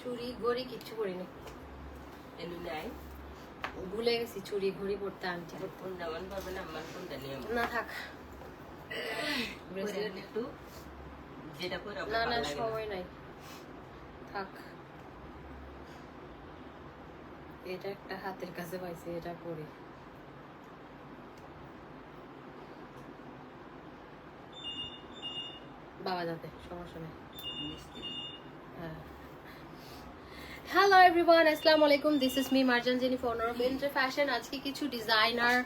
চুড়ি ঘড়ি কিচ্ছু করিনি, এলু নাই ভুলে গেছি চুড়ি ঘড়ি পড়তে আনছি। ফোন যেমন পারবে না আমার ফোনটা নিয়ে না থাক, একটু যেটা করে না না সময় নাই, থাক। এটা একটা হাতের কাছে পাইছি, এটা পরি। বাবা যাতে সমস্যা নেই। হ্যাঁ, হ্যালো এভরিওয়ান, আসসালামু আলাইকুম। This is me Marjan Jennifer, owner of inter fashion. আজকে কিছু ডিজাইনার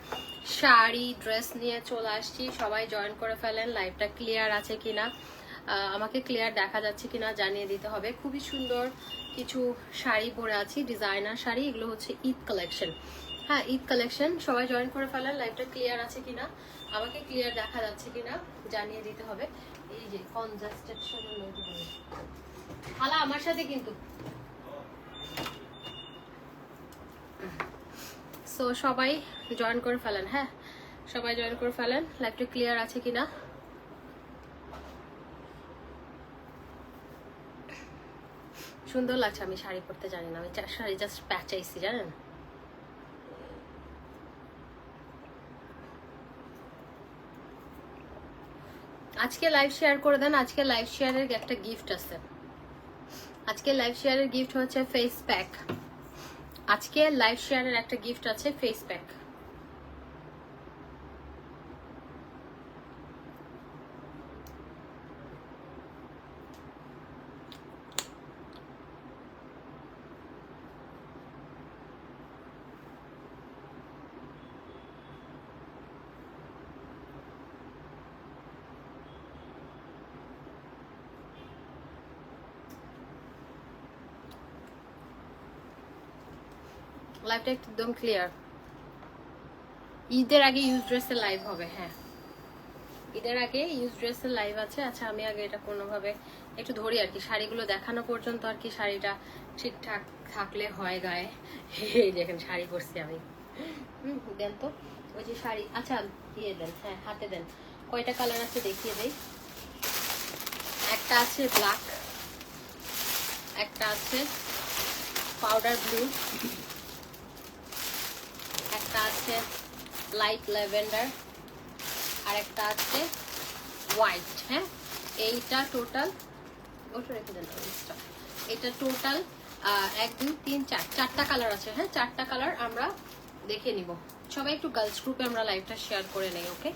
শাড়ি ড্রেস নিয়ে চলে আসছি। সবাই জয়েন করে ফেলেন। লাইভটা ক্লিয়ার আছে কিনা, আমাকে ক্লিয়ার দেখা যাচ্ছে কিনা জানিয়ে দিতে হবে। খুবই সুন্দর কিছু শাড়ি পরে আছি, ডিজাইনার শাড়ি। এগুলো হচ্ছে ঈদ কালেকশন। হ্যাঁ, ঈদ কালেকশন। সবাই জয়েন করে ফেলেন। লাইভটা ক্লিয়ার আছে কিনা, আমাকে ক্লিয়ার দেখা যাচ্ছে কিনা জানিয়ে দিতে হবে। এই যে কনজাস্টেড হালা আমার সাথে কিন্তু। সো সবাই জয়েন করে ফেলেন। হ্যাঁ, সবাই জয়েন করে ফেলেন। লাইভটা ক্লিয়ার আছে কিনা। সুন্দর লাগছে। আমি শাড়ি পরতে জানি না, আমি শাড়ি জাস্ট প্যাচাইছি, জানেন। আজকে লাইভ শেয়ার করে দেন। আজকে লাইভ শেয়ারের একটা গিফট আছে। আজকে লাইভ শেয়ারের গিফট হচ্ছে ফেস প্যাক। আজকে লাইভ শেয়ারের একটা গিফট আছে, ফেস প্যাক। লাইভটা একদম ক্লিয়ার। ঈদের আগে ইউজ ড্রেসের লাইভ হবে। হ্যাঁ, ঈদের আগে ইউজ ড্রেসের লাইভ আছে। আচ্ছা, আমি আগে এটা কোনোভাবে একটু ধরি আর কি, শাড়িগুলো দেখানো পর্যন্ত আর কি। শাড়িটা ঠিকঠাক থাকলে হয় গায়ে। এই দেখেন শাড়ি পরছি আমি। দেন তো ওই যে শাড়ি। আচ্ছা দিয়ে দেন, হ্যাঁ হাতে দেন। কয়টা কালার আছে দেখিয়ে দেই। একটা আছে ব্ল্যাক, একটা আছে পাউডার ব্লু, একটা আছে লাইট ল্যাভেন্ডার, আর একটা আছে হোয়াইট। হ্যাঁ, এইটা টোটাল, ওটা রেখে দেন। এটা টোটাল 1 2 3 4 চারটা কালার আছে। হ্যাঁ, চারটা কালার আমরা দেখে নিব। সবাই একটু গার্লস গ্রুপে আমরা লাইভটা শেয়ার করে নেই। ওকে,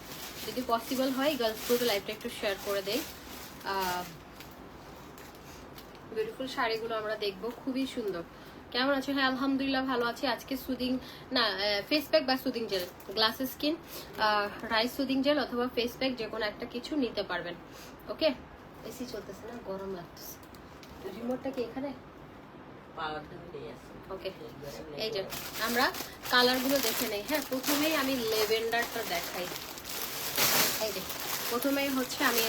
যদি পসিবল হয় গার্লস গ্রুপে লাইভটা একটু শেয়ার করে দেই। বিউটিফুল শাড়িগুলো আমরা দেখবো, খুবই সুন্দর। কেমন আছো? হ্যাঁ আলহামদুলিল্লাহ ভালো আছি। আজকে সুদিং না ফেস প্যাক বা soothing jail, glass skin, rice soothing jail অথবা ফেস প্যাক যে কোনো একটা কিছু নিতে পারবেন। ওকে, এসি চলতেছে না, গরম লাগতেছে। রিমোটটা কি এখানে? ওকে, এই যে আমরা কালারগুলো দেখে নেই। হ্যাঁ, প্রথমেই আমি লেভেন্ডারটা দেখাই। এই যে প্রথমেই হচ্ছে আমি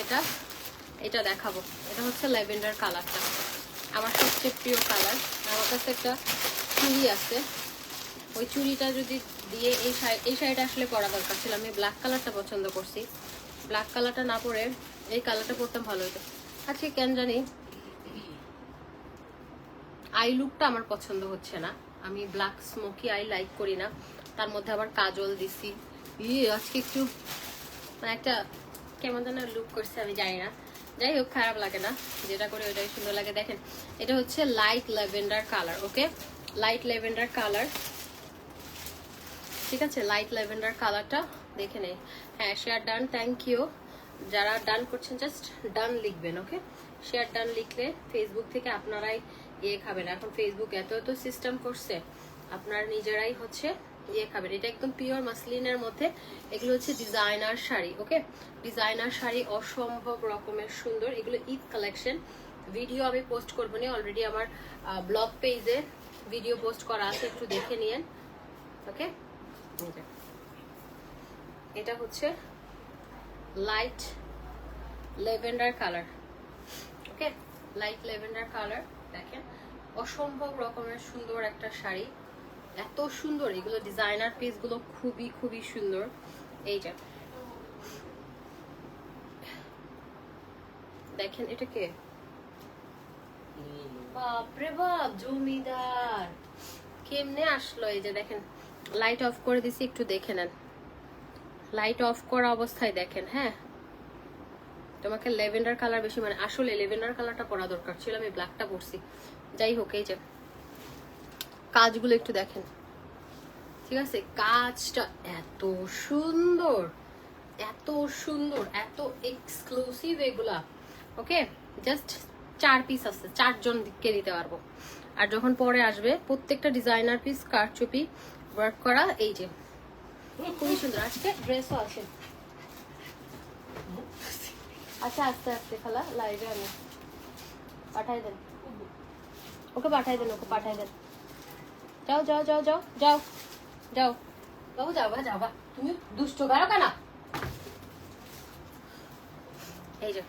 এটা দেখাবো। এটা হচ্ছে ল্যাভেন্ডার কালারটা, আমার সবচেয়ে প্রিয় কালার। আমার কাছে একটা চুড়ি আছে, ওই চুড়িটা যদি দিয়ে এই শাড়িটা আসলে পরা দরকার ছিল। আমি ব্ল্যাক কালারটা পছন্দ করছি, ব্ল্যাক কালারটা না পরে এই কালারটা পরতাম ভালো হতো। আজকে কেন জানি আই লুকটা আমার পছন্দ হচ্ছে না। আমি ব্ল্যাক স্মোকি আই লাইক করি না, তার মধ্যে আবার কাজল দিছি। আজকে একটু মানে একটা কেমন যেন লুক করছে, আমি জানি না। যাই হোক, খারাপ লাগে না, যেটা করে ওইটাই সুন্দর লাগে। দেখেন এটা হচ্ছে লাইট ল্যাভেন্ডার কালার। ওকে, লাইট ল্যাভেন্ডার কালার, ঠিক আছে। লাইট ল্যাভেন্ডার কালারটা দেখে নেই। হ্যাঁ, শেয়ার ডান, থ্যাংক ইউ। যারা ডান করছেন জাস্ট ডান লিখবেন। ওকে, শেয়ার ডান লিখলে ফেসবুক থেকে আপনারাই খাবেন। এখন ফেসবুক এত এত সিস্টেম করছে, আপনারা নিজেরাই হচ্ছে খাবেন। এটা একদম পিওর মাসলিনের মধ্যে, এগুলো হচ্ছে ডিজাইনার শাড়ি। ওকে, ডিজাইনার শাড়ি অসম্ভব রকমের সুন্দর। এগুলো ঈদ কালেকশন। ভিডিও আমি পোস্ট করবো না, অলরেডি আমার ব্লগ পেজে ভিডিও পোস্ট করা আছে, একটু দেখে নিয়েন। ওকে, এটা হচ্ছে লাইট লেভেন্ডার কালার। ওকে, লাইট লেভেন্ডার কালার। দেখেন অসম্ভব রকমের সুন্দর একটা শাড়ি, এত সুন্দর। এগুলো ডিজাইনার পিস গুলো খুবই খুবই সুন্দর। এইটা দেখেন, এটা কে নিয়ে নেব। বাপরে বাপ, জমিদার কেমনে আসলো? এই যে দেখেন, লাইট অফ করে দিছি, একটু দেখে নেন। লাইট অফ করা অবস্থায় দেখেন। হ্যাঁ, তোমাকে লেভেন্ডার কালার বেশি, মানে আসলে লেভেন্ডার কালারটা পরা দরকার ছিল, আমি ব্ল্যাকটা পরছি। যাই হোক, এই যে কাজগুলো একটু দেখেন, ঠিক আছে? কাজটা এত সুন্দর, এত সুন্দর, এত এক্সক্লুসিভ এগুলা। ওকে, জাস্ট 4 পিস আছে, 4 জনকে দিতে পারবো। আর যখন পরে আসবে প্রত্যেকটা ডিজাইনার পিস কারচুপি ওয়ার্ক করা। এই যে খুবই সুন্দর। আজকে ড্রেসও আছে। আচ্ছা, আস্তে আস্তে খালা, লাইভে আমি পাঠাই দেন, ওকে পাঠাই দেন, ওকে পাঠাই দেন। যাও যাও যাও যাও যাও যাও বাবু, যাবা যাবা, তুমি দুষ্ট গারো কেন? এই যে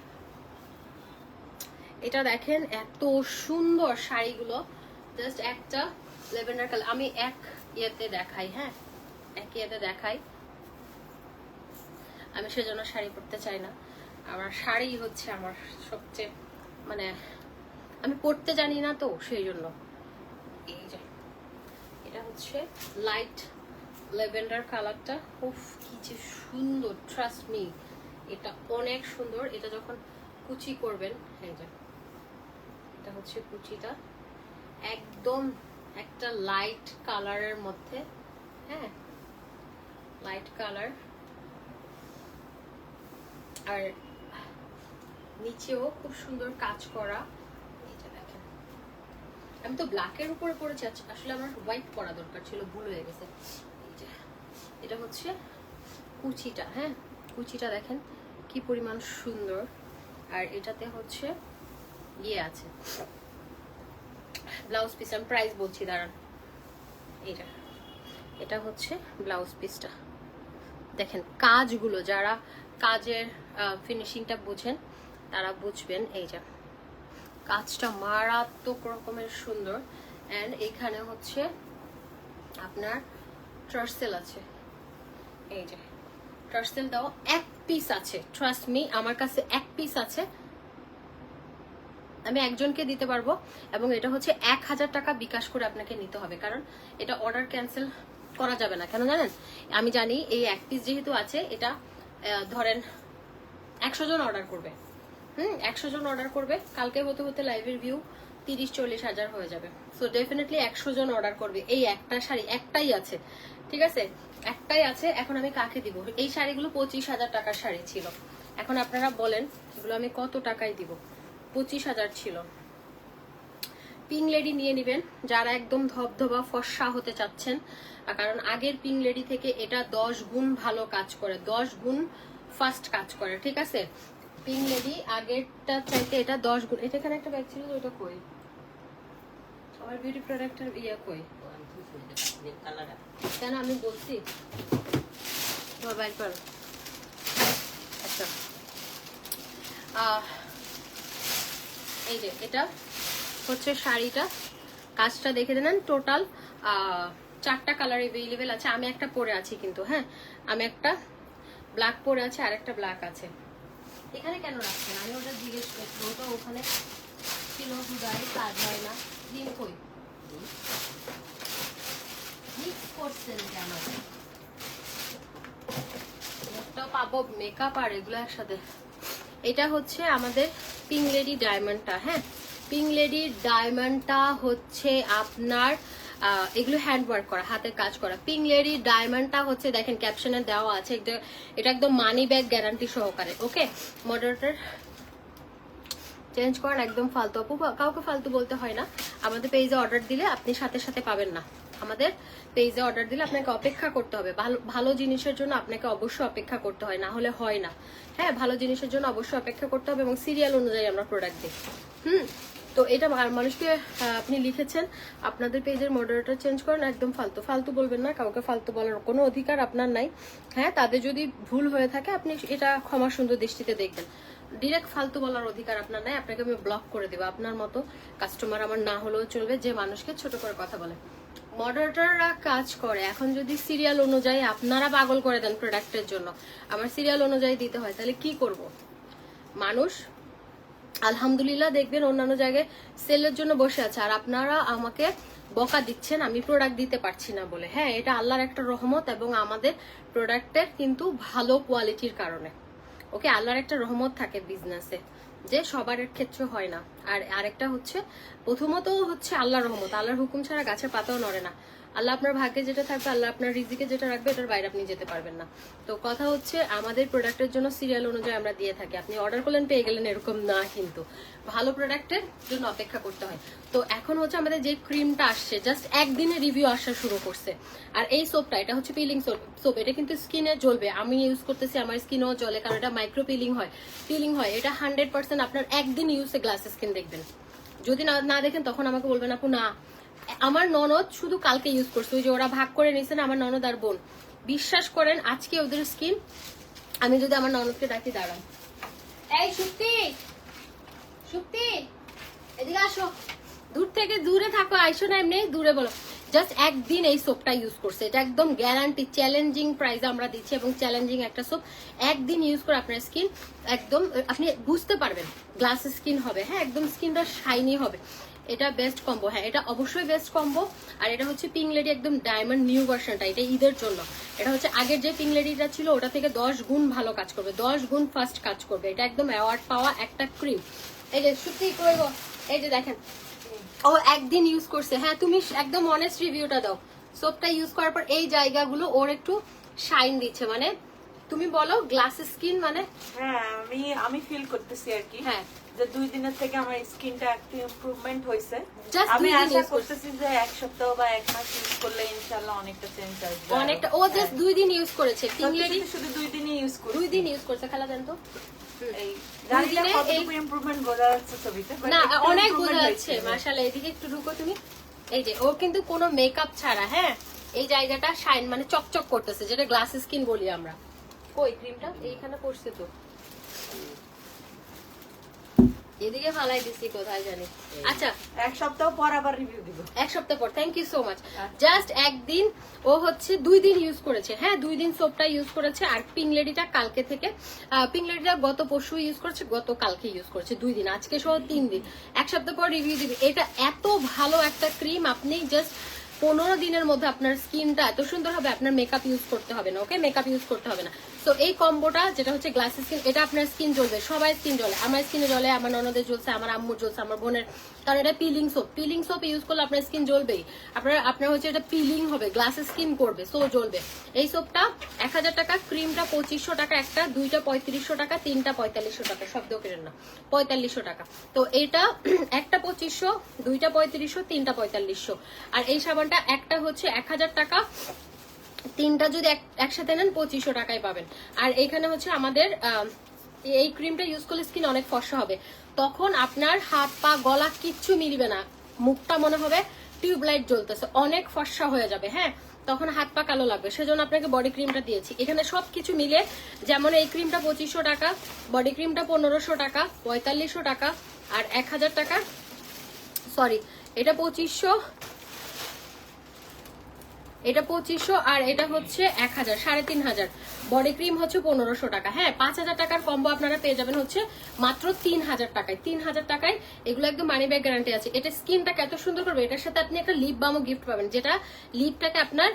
এটা দেখেন, এত সুন্দর শাড়িগুলো। জাস্ট একটা লেভেন্ডার কালার, আমি এক ইয়েতে দেখাই। হ্যাঁ, এক ইয়েতে দেখাই, আমি সেজন্য শাড়ি পরতে চাই না। আমার শাড়ি হচ্ছে আমার সবচেয়ে, মানে আমি পরতে জানি না তো সেই জন্য। এই যে এটা হচ্ছে লাইট লেভেন্ডার কালারটা। উফ, কি যে সুন্দর, ট্রাস্ট মি, এটা অনেক সুন্দর। এটা যখন কুচি করবেন, এই যে এটা হচ্ছে কুচিটা, একদম একটা লাইট কালারের মধ্যে। হ্যাঁ, লাইট কালার। আর নিচেও খুব সুন্দর কাজ করা। এই যে দেখেন, আমি তো ব্ল্যাকের উপরে পরেছি, আসলে আমার হোয়াইট পরা দরকার ছিল, ভুল হয়ে গেছে। এই যে এটা হচ্ছে কুচিটা। হ্যাঁ, কুচিটা দেখেন কি পরিমাণ সুন্দর। আর এটাতে হচ্ছে ইয়ে আছে, ব্লাউজ পিস। আমি প্রাইস বলছি, দাঁড়ান। এটা এটা হচ্ছে ব্লাউজ পিসটা। দেখেন কাজগুলো, যারা কাজের ফিনিশিংটা বুঝেন তারা বুঝবেন। এই যে কাজটা মারাত্মক রকমের সুন্দর। অ্যান্ড এখানে হচ্ছে আপনার টার্সেল আছে। এই যে টার্সেল দাও, এক পিস আছে, ট্রাস্ট মি, আমার কাছে এক পিস আছে, আমি একজনকে দিতে পারবো। এবং এটা হচ্ছে 1000 টাকা বিকাশ করে আপনাকে নিতে হবে, কারণ এটা অর্ডার ক্যান্সেল করা যাবে না। কেন জানেন? আমি জানি এই এক পিস যেহেতু আছে, এটা ধরেন 100 জন অর্ডার করবে। 100 জন অর্ডার করবে, কালকে হতে হতে লাইভের ভিউ 30-40 হাজার হয়ে যাবে। সো ডেফিনেটলি 100 জন অর্ডার করবে। এই একটা শাড়ি একটাই আছে, ঠিক আছে? একটাই আছে। এখন আমি কাকে দিব? এই শাড়িগুলো 25,000 টাকার শাড়ি ছিল। এখন আপনারা বলেন এগুলো আমি কত টাকায় দিব? 25,000 ছিল। পিঙ্ক লেডি নিয়ে নেবেন যারা একদম ধবধবা ফর্সা হতে চাচ্ছেন, কারণ আগের পিঙ্ক লেডি থেকে এটা 10 গুণ ভালো কাজ করে, 10 গুণ ফাস্ট কাজ করে, ঠিক আছে? পিঙ্ক লেডি আগেরটা চাইতে এটা 10 গুণ। এটা এখানে একটা ব্যাগ ছিল, ওইটা কই? আমার বিউটি প্রোডাক্টের ইয়া কই? কেন আমি বলছি মোবাইল পর। আচ্ছা, এই যে এটা হচ্ছে শাড়িটা, কাজটা দেখে দেন। টোটাল 4টা কালার এভেলেবেল আছে। আমি একটা পরে আছি কিন্তু, হ্যাঁ আমি একটা ব্ল্যাক পরে আছে, আর একটা ব্ল্যাক আছে। এখানে কেন রাখছেন? আমি ওটা জিজ্ঞেস করছি, ওটা ওখানে ছিল, হুদাই কাজ হয় না। দিন কই মিক্স করছেন কেন? একটা পাবো মেকআপ আর এগুলো একসাথে। এটা হচ্ছে আমাদের পিঙ্ক লেডি ডায়মন্ডটা। হ্যাঁ, পিঙ্ক লেডি ডায়মন্ডটা হচ্ছে আপনার এগুলো হ্যান্ড ওয়ার্ক করা, হাতের কাজ করা। পিঙ্ক লেডি ডায়মন্ডটা হচ্ছে দেখেন ক্যাপশনে দেওয়া আছে, এটা একদম মানি ব্যাগ গ্যারান্টি সহকারে। ওকে, মডারেটর চেঞ্জ করেন, একদম ফালতু আপু, কাউকে ফালতু বলতে হয় না। আমাদের পেজে অর্ডার দিলে আপনি সাথে সাথে পাবেন না। আমাদের পেজে অর্ডার দিলে আপনাকে অপেক্ষা করতে হবে। ভালো জিনিসের জন্য আপনাকে অবশ্যই অপেক্ষা করতে হয়, না হলে হয় না। হ্যাঁ, ভালো জিনিসের জন্য অবশ্যই অপেক্ষা করতে হবে, এবং সিরিয়াল অনুযায়ী আমরা প্রোডাক্ট দিই। তো এটা মানুষকে আপনি লিখেছেন আপনাদের পেজের মডারেটর চেঞ্জ করেন, একদম ফালতু ফালতু বলবেন না। কাউকে ফালতু বলার কোনো অধিকার আপনার নাই। হ্যাঁ, তাদের যদি ভুল হয়ে থাকে আপনি এটা ক্ষমা সুন্দর দৃষ্টিতে দেখবেন। ডিরেক্ট ফালতু বলার অধিকার আপনার নাই, আপনাকে আমি ব্লক করে দেবো। আপনার মতো কাস্টমার আমার না হলেও চলবে, যে মানুষকে ছোট করে কথা বলে। মডারেটররা কাজ করে, এখন যদি সিরিয়াল অনুযায়ী আপনারা পাগল করে দেন প্রোডাক্টের জন্য, আমার সিরিয়াল অনুযায়ী দিতে হয়, তাহলে কি করব? মানুষ আলহামদুলিল্লাহ দেখবেন অন্যান্য জায়গায় সেলের জন্য বসে আছে, আর আপনারা আমাকে বকা দিচ্ছেন আমি প্রোডাক্ট দিতে পারছি না বলে। হ্যাঁ, এটা আল্লাহর একটা রহমত এবং আমাদের প্রোডাক্টের কিন্তু ভালো কোয়ালিটির কারণে। ওকে, আল্লাহর একটা রহমত থাকে বিজনেসে, যে সবার ক্ষেত্রে হয় না। আর আরেকটা হচ্ছে, প্রথমত হচ্ছে আল্লাহর রহমত, আল্লাহর হুকুম ছাড়া গাছের পাতাও নড়ে না। আল্লাহ আপনার ভাগ্যে যেটা থাকবে, আল্লাহ আপনার রিজিকে যেটা রাখবে, এটার বাইরে আপনি যেতে পারবেন না। তো কথা হচ্ছে, আমাদের প্রোডাক্টের জন্য সিরিয়াল অনুযায়ী আমরা দিয়ে থাকি। আপনি অর্ডার করলেন পেয়ে গেলেন এরকম না, কিন্তু ভালো প্রোডাক্টের জন্য অপেক্ষা করতে হয়। তো এখন হচ্ছে আমাদের যে ক্রিমটা আসছে, জাস্ট একদিনে রিভিউ আসা শুরু করছে। আর এই সোপটা, এটা হচ্ছে পিলিং সোপ, এটা কিন্তু স্কিনে জ্বলবে। আমি ইউজ করতেছি, আমার স্কিনও জ্বলে, কারণ এটা মাইক্রো পিলিং হয়। এটা 100% আপনার একদিন ইউজে গ্লাস স্কিন দেখবেন। যদি না দেখেন তখন আমাকে বলবেন আপু না। আমার ননদ শুধু কালকে ইউজ করছে, ওই যে ওরা ভাগ করে নিয়েছেন আমার ননদ আর বোন। বিশ্বাস করেন, আজকে ওদের স্কিন, আমি যদি আমার ননদকে ডাকি, দাঁড়ান, এই শুক্তি এদিকে আসো, দূর থেকে দূরে থাকো, আইসো না, এমনি দূরে বলো। জাস্ট একদিন এই সোপটা ইউজ করছে, এটা একদম গ্যারান্টি, চ্যালেঞ্জিং প্রাইসে আমরা দিচ্ছি, এবং চ্যালেঞ্জিং একটা সোপ। একদিন ইউজ করে আপনার স্কিন একদম, আপনি বুঝতে পারবেন গ্লাস স্কিন হবে। হ্যাঁ, একদম স্কিনটা শাইনি হবে। এটা বেস্ট কম্বো। হ্যাঁ, এটা অবশ্যই বেস্ট কম্বো। আর এটা হচ্ছে পিঙ্ক লেডি একদম ডায়মন্ড নিউ ভার্সনটা, এটা ঈদের জন্য। এটা হচ্ছে আগের যে পিঙ্ক লেডিটা ছিল ওটা থেকে 10 গুণ ভালো কাজ করবে, 10 গুণ ফাস্ট কাজ করবে। এটা একদম অ্যাওয়ার্ড পাওয়া একটা ক্রিম। এই যে সত্যি করব, এই যে দেখেন, ও একদিন ইউজ করছে। হ্যাঁ, তুমি একদম অনেস্ট রিভিউটা দাও। সোপটা ইউজ করার পর এই জায়গাগুলো ওর একটু শাইন দিচ্ছে, মানে তুমি বলো গ্লাস স্কিন মানে। হ্যাঁ, আমি ফিল করতেছি আর কি। হ্যাঁ, যে 2 দিনের থেকে আমার স্কিনটা একটু ইমপ্রুভমেন্ট হয়েছে। Just আমি 2 দিন আশা use করতেছি যে 1 সপ্তাহ বা 1 মাস ইউজ করলে ইনশাআল্লাহ অনেকটা চেঞ্জ আসবে। অনেকটা। ও জাস্ট 2 দিন ইউজ করেছে, পিঙ্ক লেডি শুধু 2 দিনই ইউজ করছি। 2 দিন ইউজ করছে। খেলা দেন তো, এই জানি না দিনে কতটুকু ইমপ্রুভমেন্ট বোঝা যাচ্ছে ছবিতে, but না একটু অনেক improvement বোঝা হয়েছে। যাচ্ছে মাশাআল্লাহ। এদিকে একটু ঢুকো তুমি। এই যে ও কিন্তু কোনো মেকআপ ছাড়া, হ্যাঁ, এই জায়গাটা শাইন মানে চকচক করতেছে, যেটা গ্লাস স্কিন বলি আমরা। কই ক্রিমটা এইখানে পড়ছে তো, এদিকে ফালাই দিছি কোথায় জানি। আচ্ছা, 1 সপ্তাহ পর আবার রিভিউ দিব। 1 সপ্তাহ পর। Thank you so much. Just একদিন, ও হচ্ছে 2 দিন ইউজ করেছে। হ্যাঁ, 2 দিন সোপটা ইউজ করেছে। আর পিঙ্ক লেডিটা কালকে থেকে, পিঙ্ক লেডিটা গত পরশু ইউজ করেছে, গত কালকে ইউজ করেছে, 2 দিন, আজকে সহ 3 দিন। 1 সপ্তাহ পর রিভিউ দিবি। এটা এত ভালো একটা ক্রিম, আপনি জাস্ট 15 দিনের মধ্যে আপনার স্কিনটা এত সুন্দর হবে, আপনার মেকআপ ইউজ করতে হবে না। ওকে, মেকআপ ইউজ করতে হবে না। তো এই কম্বোটা যেটা হচ্ছে গ্লাস স্কিন, এটা আপনার স্কিন জ্বলবে, সবাই স্কিন জ্বলে, আমার স্কিনে জ্বলে, আমার ননদের জ্বলছে, আমার আম্মুর জ্বলছে, আমার বোনের, কারণ এটা পিলিং সোপ ইউজ করলে আপনার স্কিন জ্বলবেই। আপনার হচ্ছে এটা পিলিং হবে, গ্লাস স্কিন করবে, সো জ্বলবে। এই সোপটা 1000 টাকা, ক্রিমটা 2500 টাকা একটা, 2টা 3500 টাকা, 3টা 4500 টাকা, শব্দ করেন না, 4500 টাকা। তো এটা একটা 2500, 2টা 3500, 3টা 4500। আর এই সাবানটা একটা হচ্ছে 1000 টাকা, 3টা যদি একসাথে নেন 2500 টাকায় পাবেন। আর এখানে হচ্ছে আমাদের এই ক্রিমটা ইউজ করলে স্কিন অনেক ফর্সা হবে, তখন আপনার হাত পা গলা কিচ্ছু মিলবে না, মুখটা মনে হবে টিউবলাইট জ্বলতেছে, অনেক ফর্সা হয়ে যাবে। হ্যাঁ, তখন হাত পা কালো লাগবে, সেজন্য আপনাকে বডি ক্রিমটা দিয়েছি। এখানে সবকিছু মিলে, যেমন এই ক্রিমটা 2500 টাকা, বডি ক্রিমটা 1500 টাকা, 4500 টাকা, আর 1000 টাকা, সরি এটা 2500, এটা 2500, আর এটা হচ্ছে 1000, 3500। বডি ক্রিম হচ্ছে 1500 টাকা। হ্যাঁ, 5000 টাকার কম্বো আপনারা পেয়ে যাবেন হচ্ছে মাত্র 3000 টাকায়। 3000 টাকায় এগুলো একদম মানি ব্যাগ গ্যারান্টি আছে। এটা স্কিনটাকে এত সুন্দর করবে, এটার সাথে আপনি একটা লিপ বামও গিফট পাবেন, যেটা লিপটাকে আপনার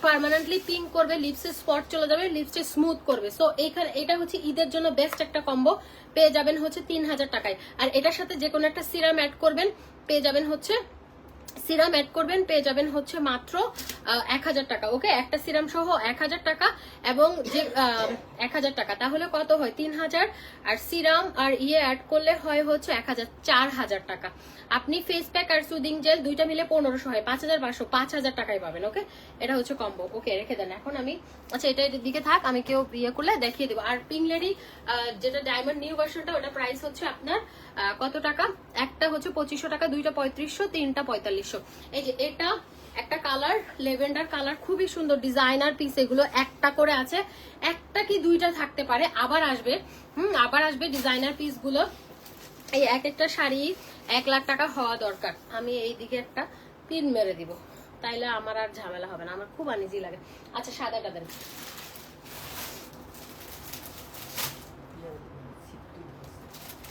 পার্মানেন্টলি পিঙ্ক করবে, লিপসের স্পট চলে যাবে, লিপসটা স্মুথ করবে। সো এইখানে এটা হচ্ছে ঈদের জন্য বেস্ট একটা কম্বো, পেয়ে যাবেন হচ্ছে 3000 টাকায়। আর এটার সাথে যে কোনো একটা সিরাম অ্যাড করবেন, পেয়ে যাবেন হচ্ছে পেয়ে যাবেন হচ্ছে মাত্র 1000 টাকা। ওকে, একটা সিরাম সহ 1000 টাকা, এবং যে 1000 টাকা, তাহলে কত হয় 3000, আর সিরাম আর অ্যাড করলে হয় হচ্ছে 1000, 4000 টাকা। আপনি ফেস প্যাক আর সুদিং জেল দুইটা মিলে 1500 হয়, 5500, 5000 টাকায় পাবেন। ওকে, এটা হচ্ছে কম্বো। ওকে, রেখে দেন এখন আমি। আচ্ছা, এটা এর দিকে থাক, আমি কেউ করলে দেখিয়ে দেবো। আর পিঙ্ক লেডি যেটা ডায়মন্ড নিউ ভার্সনটা, ওটা প্রাইস হচ্ছে আপনার কত টাকা, একটা হচ্ছে 2500 টাকা, 2টা 3500, 3টা 4500। এই যে এটা একটা কালার, লেভেন্ডার কালার, খুবই সুন্দর ডিজাইনার পিস, এগুলো একটা করে আছে, একটা কি 2টা থাকতে পারে, আবার আসবে ডিজাইনার পিস গুলো। এই এক একটা শাড়ি 1 লাখ টাকা হওয়া দরকার। আমি এই দিকে একটা পিন মেরে দিব, তাইলে আমার আর ঝামেলা হবে না, আমার খুব আনইজি লাগে। আচ্ছা, সাদাটা দেন।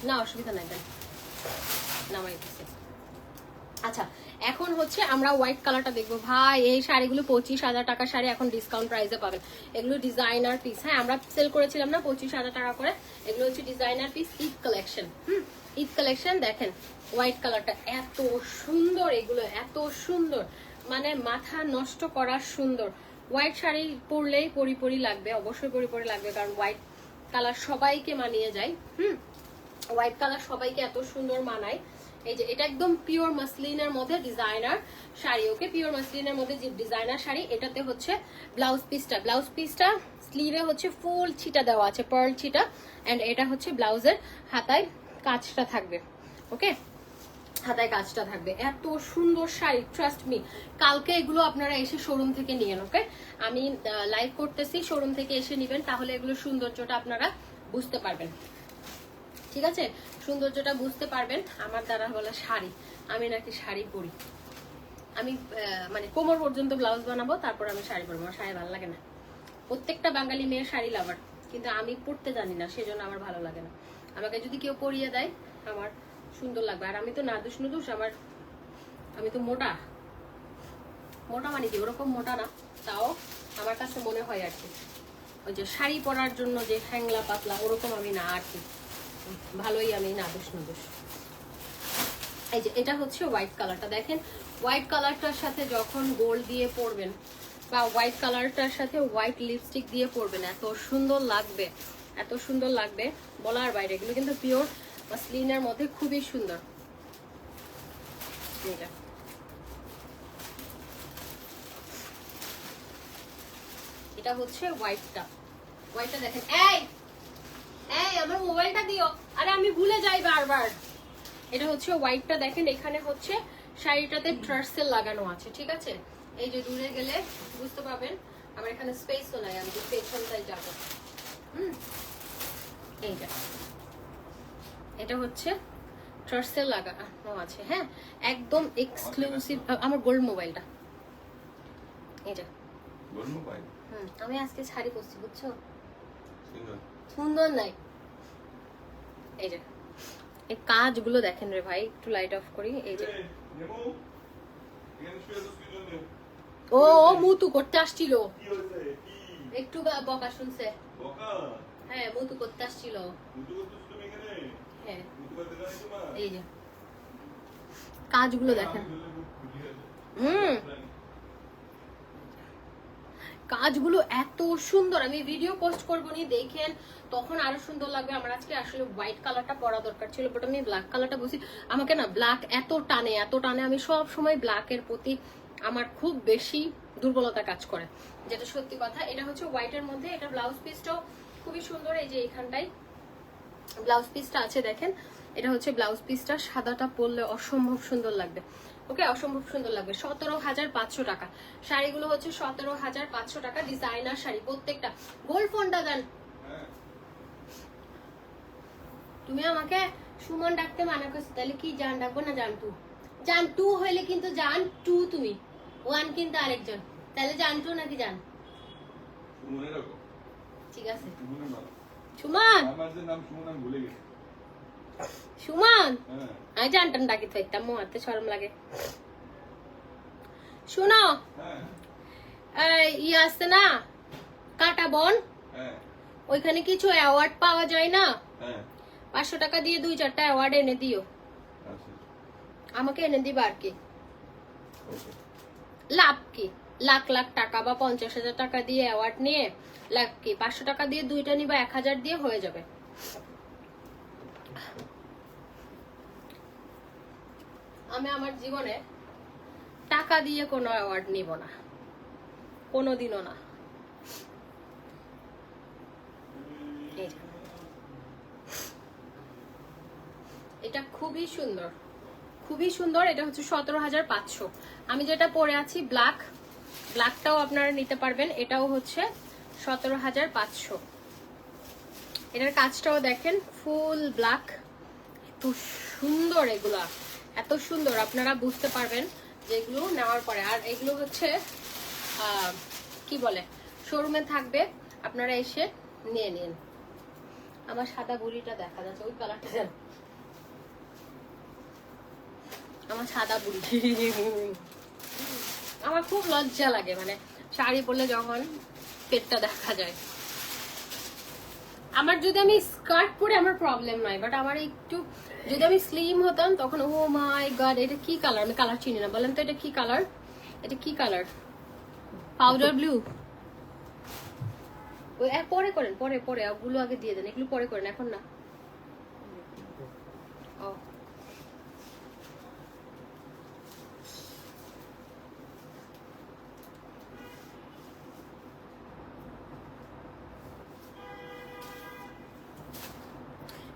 না অসুবিধা নাই, দেন নামাই দিচ্ছে। আচ্ছা এখন হচ্ছে আমরা হোয়াইট কালারটা দেখবো। ভাই এই শাড়িগুলো 25,000 টাকা শাড়ি এখন ডিসকাউন্ট প্রাইসে পাবেন। এগুলো ডিজাইনার পিস, হ্যাঁ আমরা সেল করেছিলাম না 25,000 টাকা করে। এগুলো হচ্ছে designer piece, Eid collection. Eid collection দেখেন হোয়াইট কালারটা এত সুন্দর, এগুলো এত সুন্দর, মানে মাথা নষ্ট করার সুন্দর। হোয়াইট শাড়ি পরলেই পরি লাগবে, অবশ্যই পরি লাগবে, কারণ হোয়াইট কালার সবাইকে মানিয়ে যায়। হোয়াইট কালার সবাইকে এত সুন্দর মানায়। এই যে এটা একদম পিওর মাসলিনের মধ্যে ডিজাইনার শাড়ি, ওকে পিওর মাসলিনের মধ্যে যে ডিজাইনার শাড়ি। এটাতে হচ্ছে ব্লাউজ পিসটা স্লিভে হচ্ছে ফুল ছিটা দেওয়া আছে, পার্ল ছিটা, এন্ড এটা হচ্ছে ব্লাউজের হাতায় কাজটা থাকবে। ওকে হাতায় কাজটা থাকবে, এত সুন্দর শাড়ি, ট্রাস্ট মি। কালকে এগুলো আপনারা এসে শোরুম থেকে নিয়েন, ওকে আমি লাইভ করতেছি, শোরুম থেকে এসে নিবেন, তাহলে এগুলো সৌন্দর্যটা আপনারা বুঝতে পারবেন। ঠিক আছে, সৌন্দর্যটা বুঝতে পারবেন। আমার দ্বারা বলা শাড়ি, আমি নাকি শাড়ি পরি, আমি মানে কোমর পর্যন্ত ব্লাউজ বানাবো, তারপর আমি শাড়ি পরবো। আমার শাড়ি ভালো লাগে না। প্রত্যেকটা বাঙালি মেয়ের শাড়ি লাভার, কিন্তু আমি পরতে জানি না, সেজন্য আমার ভালো লাগে না। আমাকে যদি কেউ পরিয়ে দেয় আমার সুন্দর লাগবে। আর আমি তো নাদুস নুদুস, আমি তো মোটা মানে কি ওরকম মোটা না, তাও আমার কাছে মনে হয় আর কি ওই যে শাড়ি পরার জন্য যে হ্যাংলা পাতলা ওরকম আমি না আর কি, ভালোই আমি নাদুস নুদুস। এই যে এটা হচ্ছে হোয়াইট কালারটা, দেখেন হোয়াইট কালারটার সাথে যখন গোল্ড দিয়ে পরবেন বা হোয়াইট কালারটার সাথে হোয়াইট লিপস্টিক দিয়ে পরবেন, এত সুন্দর লাগবে, এত সুন্দর লাগবে বলার বাইরে। এগুলো কিন্তু পিওর মাসলিনের মধ্যে খুবই সুন্দর। এটা হচ্ছে হোয়াইটটা দেখেন। এই আমার মোবাইলটা দিও, আরে আমি ভুলে যাই বারবার। এটা হচ্ছে হোয়াইটটা দেখেন, এখানে হচ্ছে শাড়িটাতে ট্রার্সেল লাগানো আছে, ঠিক আছে। এই যে দূরে গেলে বুঝতে পারবেন, আমার এখানে স্পেসও নাই, আমি পেছনটাই যাবো। এইটা এটা হচ্ছে ট্রার্সেল লাগানো আছে, হ্যাঁ একদম এক্সক্লুসিভ। আমার গোল্ড মোবাইলটা, এই যে গোল্ড মোবাইল। আমি আজকে শাড়ি পরছি, বুঝছো, সুন্দর নাই। এই যে এই কাজগুলো দেখেন রে ভাই, একটু লাইট অফ করি। এই যে ও মুতু করতে আসছিল, একটু বকা শুনছে, হ্যাঁ মুতু করতে আসছিল, হ্যাঁ এই যে কাজগুলো দেখেন। কাজগুলো এত সুন্দর, আমি ভিডিও পোস্ট করবো নি, দেখেন তখন আরো সুন্দর লাগবে। আমার আজকে আসলে হোয়াইট কালারটা পরা দরকার ছিল, বাট আমি ব্ল্যাক কালারটা বলছি। আমাকে না ব্ল্যাক এত টানে, আমি সব সময় ব্ল্যাকের প্রতি আমার খুব বেশি দুর্বলতা কাজ করে, যেটা সত্যি কথা। এটা হচ্ছে হোয়াইটের মধ্যে, এটা ব্লাউজ পিসটাও খুবই সুন্দর। এই যে এখানটাই ব্লাউজ পিসটা আছে দেখেন, এটা হচ্ছে ব্লাউজ পিসটা, সাদাটা পরলে অসম্ভব সুন্দর লাগবে, ওকে অসম্ভব সুন্দর লাগবে। 17,500 টাকা শাড়িগুলো হচ্ছে, 17,500 টাকা ডিজাইনার শাড়ি প্রত্যেকটা। গোল্ড ফোনটা দেন। তুমি আমাকে সুমন ডাকতে মানা করছো, তাহলে কি জান ডাকবো না জানটু? জানটু হইলে কিন্তু জান টু, তুমি ওয়ান কিন্তু আরেকজন, তাহলে জানটু নাকি জান? ঠিক আছে সুমন, সুমন আমি জানটান ডাকি থাকতাম, মোয়াতে শরম লাগে। শুনো ইয়ে আসছে না কাটা বন, ওইখানে কিছু অ্যাওয়ার্ড পাওয়া যায় না, 500 টাকা দিয়ে 2-4টা অ্যাওয়ার্ড এনে দিও, আমাকে এনে দিবা আর কি। লাভ কি, লাখ লাখ টাকা বা 50,000 টাকা দিয়ে অ্যাওয়ার্ড নিয়ে লাভ কি? 500 টাকা দিয়ে 2টা নিবা, 1000 দিয়ে হয়ে যাবে। আমি আমার জীবনে টাকা দিয়ে কোনো অ্যাওয়ার্ড নিব না, কোনোদিনও না। এটা খুবই সুন্দর, খুবই সুন্দর। এটা হচ্ছে 17,500। আমি যেটা পরে আছি ব্ল্যাকটাও আপনারা নিতে পারবেন, এটাও হচ্ছে 17,500। এটার কাজটাও দেখেন ফুল ব্ল্যাক, এত সুন্দর, এগুলা এত সুন্দর, আপনারা বুঝতে পারবেন যেগুলো নেওয়ার পরে। আর এগুলো হচ্ছে কি বলে, শোরুমে থাকবে, আপনারা এসে নিয়ে নিন। আমার সাদা বুড়িটা দেখা যাচ্ছে, ওই কালারটা আমার সাদা বুড়ি। আমার খুব লজ্জা লাগে মানে শাড়ি পরলে যখন পেটটা দেখা যায়। আমার যদি আমি স্কার্ট পরে আমার প্রবলেম নাই, বাট আমার একটু যদি আমি স্লিম হতাম তখন ও মাই গড এটা কি কালার, আমি কালার চিনি না, বলেন তো এটা কি কালার? এটা কি কালার? Powder blue. ওই পরে করেন, পরে পরে ওগুলো আগে দিয়ে দেন, এগুলো পরে করেন, এখন না। ও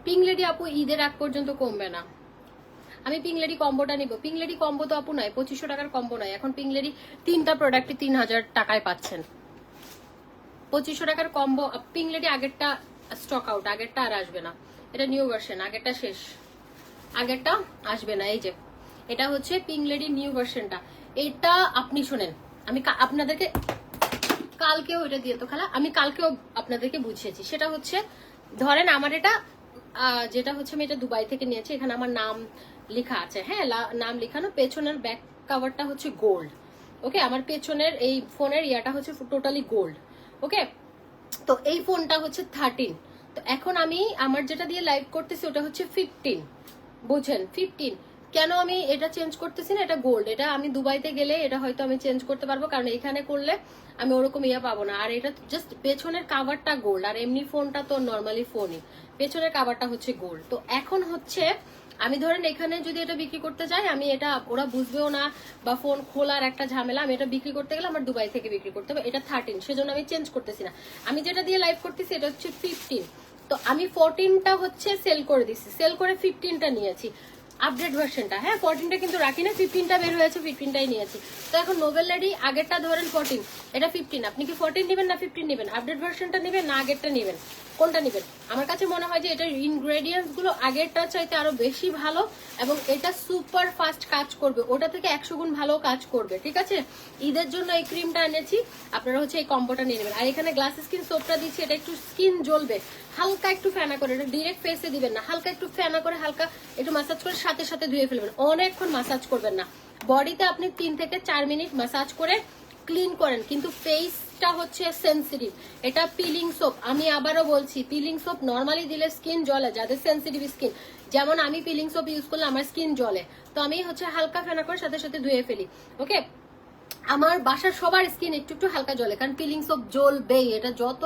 পিংলেডি আপু ঈদের আগ পর্যন্ত কমবে না। আমি পিংলেডি কম্বোটা নিব। পিংলেডি কম্বো তো আপু নাই, 2500 টাকার কম্বো নাই এখন। পিংলেডি 3টা প্রোডাক্টে 3000 টাকায় পাচ্ছেন। 2500 টাকার কম্বো পিংলেডি আগেরটা স্টক আউট, আগেরটা আর আসবে না, এটা নিউ ভার্সন, আগেরটা শেষ, আগেরটা আসবে না। এই যে এটা হচ্ছে পিংলেডি নিউ ভার্সনটা। এটা আপনি শুনেন, আমি আপনাদেরকে কালকেও এটা দিয়ে তো খালা, আমি কালকেও আপনাদেরকে বুঝিয়েছি। সেটা হচ্ছে ধরেন আমার এটা যেটা হচ্ছে আমি এটা দুবাই থেকে নিয়েছি, এখানে আমার নাম লেখা আছে, হ্যাঁ নাম লেখানো, পেছনের ব্যাক কাভারটা হচ্ছে গোল্ড। ওকে, আমার পেছনের এই ফোনের ইয়াটা হচ্ছে টোটালি গোল্ড। ওকে, তো এই ফোনটা হচ্ছে 13। তো এখন আমি আমার যেটা দিয়ে লাইভ করতেছি ওটা হচ্ছে 15, বুঝেন 15। কেন আমি এটা চেঞ্জ করতেছি না? এটা গোল্ড, এটা আমি দুবাইতে গেলে এটা হয়তো আমি চেঞ্জ করতে পারবো, কারণ এখানে করলে আমি ওরকম ইয়ে পাবো না। আর এটা জাস্ট পেছনের কাভারটা গোল্ড, আর এমনি ফোনটা তো নর্মালি ফোনই, পেছনের কাভারটা হচ্ছে গোল্ড। তো এখন হচ্ছে আমি ধরেন এখানে যদি এটা বিক্রি করতে যাই, আমি এটা ওরা বুঝবেও না, বা ফোন খোলার একটা ঝামেলা, আমি এটা বিক্রি করতে গেলে আমার দুবাই থেকে বিক্রি করতে হবে। এটা 13, সেজন্য আমি চেঞ্জ করতেছি না। আমি যেটা দিয়ে লাইভ করতেছি এটা হচ্ছে 15। তো আমি 14টা হচ্ছে সেল করে দিছি, সেল করে 15টা নিয়েছি আপডেট ভার্সনটা। হ্যাঁ 14টা কিন্তু রাখি না, 15টা বের হয়েছে, 15টাই নিয়েছি। তো এখন নোবেল লেডি আগেরটা ধরেন 14, এটা 15। আপনি কি 14 নেবেন না 15 নেবেন? আপডেট ভার্সনটা নেবেন না আগেরটা নেবেন? কোনটা নেবেন? আমার কাছে মনে হয় যে এটার ইনগ্রেডিয়েন্টস গুলো আগেরটা চাইতে আরো বেশি ভালো, এবং এটা সুপার ফাস্ট কাজ করবে, ওটা থেকে 100 গুণ ভালো কাজ করবে। ঠিক আছে, ঈদের জন্য এই ক্রিমটা এনেছি, আপনারা হচ্ছে এই কম্বোটা নিয়ে নেবেন। আর এখানে গ্লাস স্কিন সোপটা দিচ্ছি, এটা একটু স্কিন জ্বলবে, হালকা একটু ফেনা করে, এটা ডিরেক্ট ফেসে দিবেন না, হালকা একটু ফেনা করে হালকা একটু ম্যাসাজ করে সাথে সাথে ধুয়ে ফেলবেন, অনেকক্ষণ ম্যাসাজ করবেন না। বডিতে আপনি 3 থেকে 4 মিনিট ম্যাসাজ করে ক্লিন করেন, কিন্তু ফেসটা হচ্ছে সেনসিটিভ, এটা পিলিং সোপ। আমি আবারও বলছি, পিলিং সোপ নর্মালি দিলে স্কিন জ্বলে, যাদের সেনসিটিভ স্কিন, যেমন আমি পিলিং সোপ ইউজ করলে আমার স্কিন জ্বলে, তো আমি হচ্ছে হালকা ফেনা করে সাথে সাথে ধুয়ে ফেলি। ওকে, আমার বাসার সবার স্কিন একটু একটু হালকা জ্বলে, কারণ পিলিং সোপ জ্বলবেই, এটা যত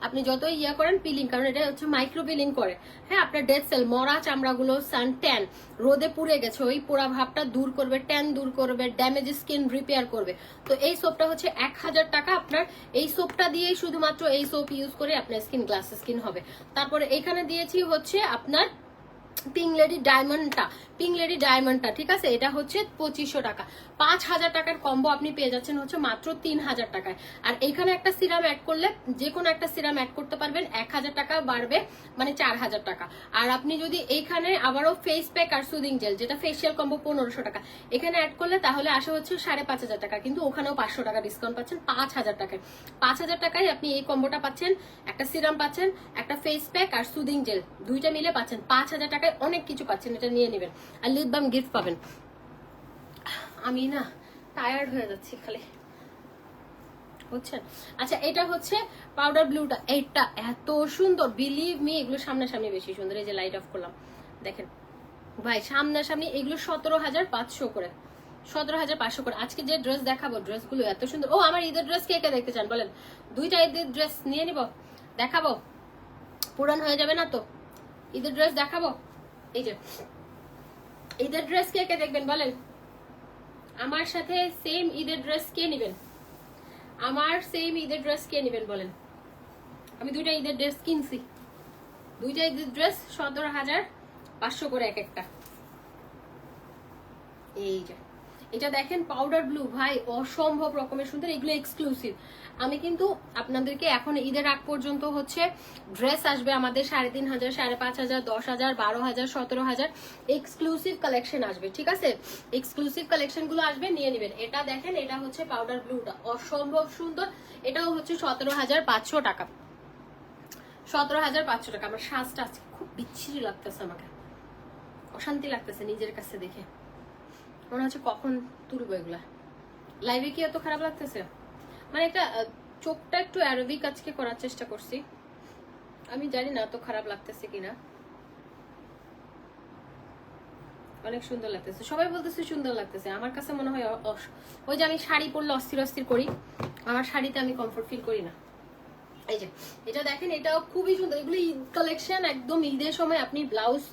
আপনি যত ইয়া করেন পিলিং, কারণ এটা হচ্ছে মাইক্রো পিলিং করে। হ্যাঁ, আপনার ডেড সেল, মরা চামড়াগুলো, সান ট্যান, রোদে পুড়ে গেছে ওই পোড়া ভাবটা দূর করবে, ট্যান দূর করবে, ড্যামেজ স্কিন রিপেয়ার করবে। তো এই সোপটা হচ্ছে 1000 টাকা। আপনার এই সোপটা দিয়ে শুধুমাত্র এই সোপ ইউজ করে আপনার স্কিন গ্লাস স্কিন হবে। তারপরে এখানে দিয়েছি হচ্ছে আপনার পিংলেডি ডায়মন্ডটা, পিংলেডি ডায়মন্ডটা, ঠিক আছে, এটা হচ্ছে 2500 টাকা। 5000 টাকার কম্বো আপনি পেয়ে যাচ্ছেন হচ্ছে মাত্র 3000 টাকায়। আর এখানে একটা সিরাম অ্যাড করলে, যে কোনো একটা সিরাম অ্যাড করতে পারবেন, 1000 টাকা বাড়বে, মানে 4000 টাকা। আর আপনি যদি এইখানে আবারও ফেস প্যাক আর সুদিং জেল, যেটা ফেসিয়াল কম্বো 1500 টাকা, এখানে অ্যাড করলে তাহলে আসা হচ্ছে 5500 টাকা, কিন্তু ওখানেও 500 টাকা ডিসকাউন্ট পাচ্ছেন 5000 টাকায়। 5000 টাকায় আপনি এই কম্বোটা পাচ্ছেন, একটা সিরাম পাচ্ছেন, একটা ফেস প্যাক আর সুদিং জেল, দুইটা মিলে পাচ্ছেন 5000 টাকায়, অনেক কিছু পাচ্ছেন, এটা নিয়ে নেবেন। আর লিপ বাম গিফট পাবেন। আমি না টায়ার্ড হয়ে যাচ্ছি খালি, বুঝছেন? আচ্ছা, এটা হচ্ছে পাউডার ব্লুটা, এইটা এত সুন্দর, বিলিভ মি, এগুলো সামনাসামনি বেশি সুন্দর। এই যে লাইট অফ করলাম, দেখেন ভাই, সামনাসামনি এগুলো 17500 করে, 17500 করে। আজকে যে ড্রেস দেখাবো, ড্রেসগুলো এত সুন্দর। ও, আমার ঈদের ড্রেস কে কে দেখতে চান বলেন? 2টা ঈদের ড্রেস নিয়ে নিব, দেখাবো, পুরান হয়ে যাবে না তো? ঈদের ড্রেস দেখাবো, এই যে ঈদের ড্রেস কে কে দেখবেন বলেন? আমার সাথে সেম ঈদের ড্রেস কে নেবেন? আমার সেম ঈদের ড্রেস কে নেবেন বলেন? আমি 2টা ঈদের ড্রেস কিনছি, 2টা ঈদের ড্রেস 17500 করে এক একটা। এই যে এটা দেখেন পাউডার ব্লু, ভাই অসম্ভব রকমের সুন্দর, এগুলো এক্সক্লুসিভ। আমি কিন্তু আপনাদেরকে এখন ঈদের আগ পর্যন্ত হচ্ছে ড্রেস আসবে আমাদের 3500, 5500, 10000, 12000, 17000 এক্সক্লুসিভ কালেকশন আসবে, ঠিক আছে? এক্সক্লুসিভ কালেকশন গুলো আসবে, নিয়ে নেবেন। এটা দেখেন, এটা হচ্ছে পাউডার ব্লুটা, অসম্ভব সুন্দর, এটাও হচ্ছে 17500 টাকা, 17500 টাকা। আমার সাজটা আজকে খুব বিচ্ছিরি লাগতেছে, আমাকে অশান্তি লাগতেছে নিজের কাছে দেখে, মনে হচ্ছে কখন তুলবো এগুলা। লাইভে কি এত খারাপ লাগতেছে? মানে একটা চোখটা একটু অ্যারোবিক আজকে করার চেষ্টা করছি, আমি জানি না এত খারাপ লাগতেছে কিনা। অনেক সুন্দর লাগতেছে, সবাই বলতেছে সুন্দর লাগতেছে। আমার কাছে মনে হয় ওই যে আমি শাড়ি পরলে অস্থির অস্থির করি, আমার শাড়িতে আমি কমফোর্ট ফিল করি না। এই যে এটা দেখেন, এটাও খুবই সুন্দর। এগুলো ঈদ কালেকশন, একদম ঈদের সময় আপনি ব্লাউজ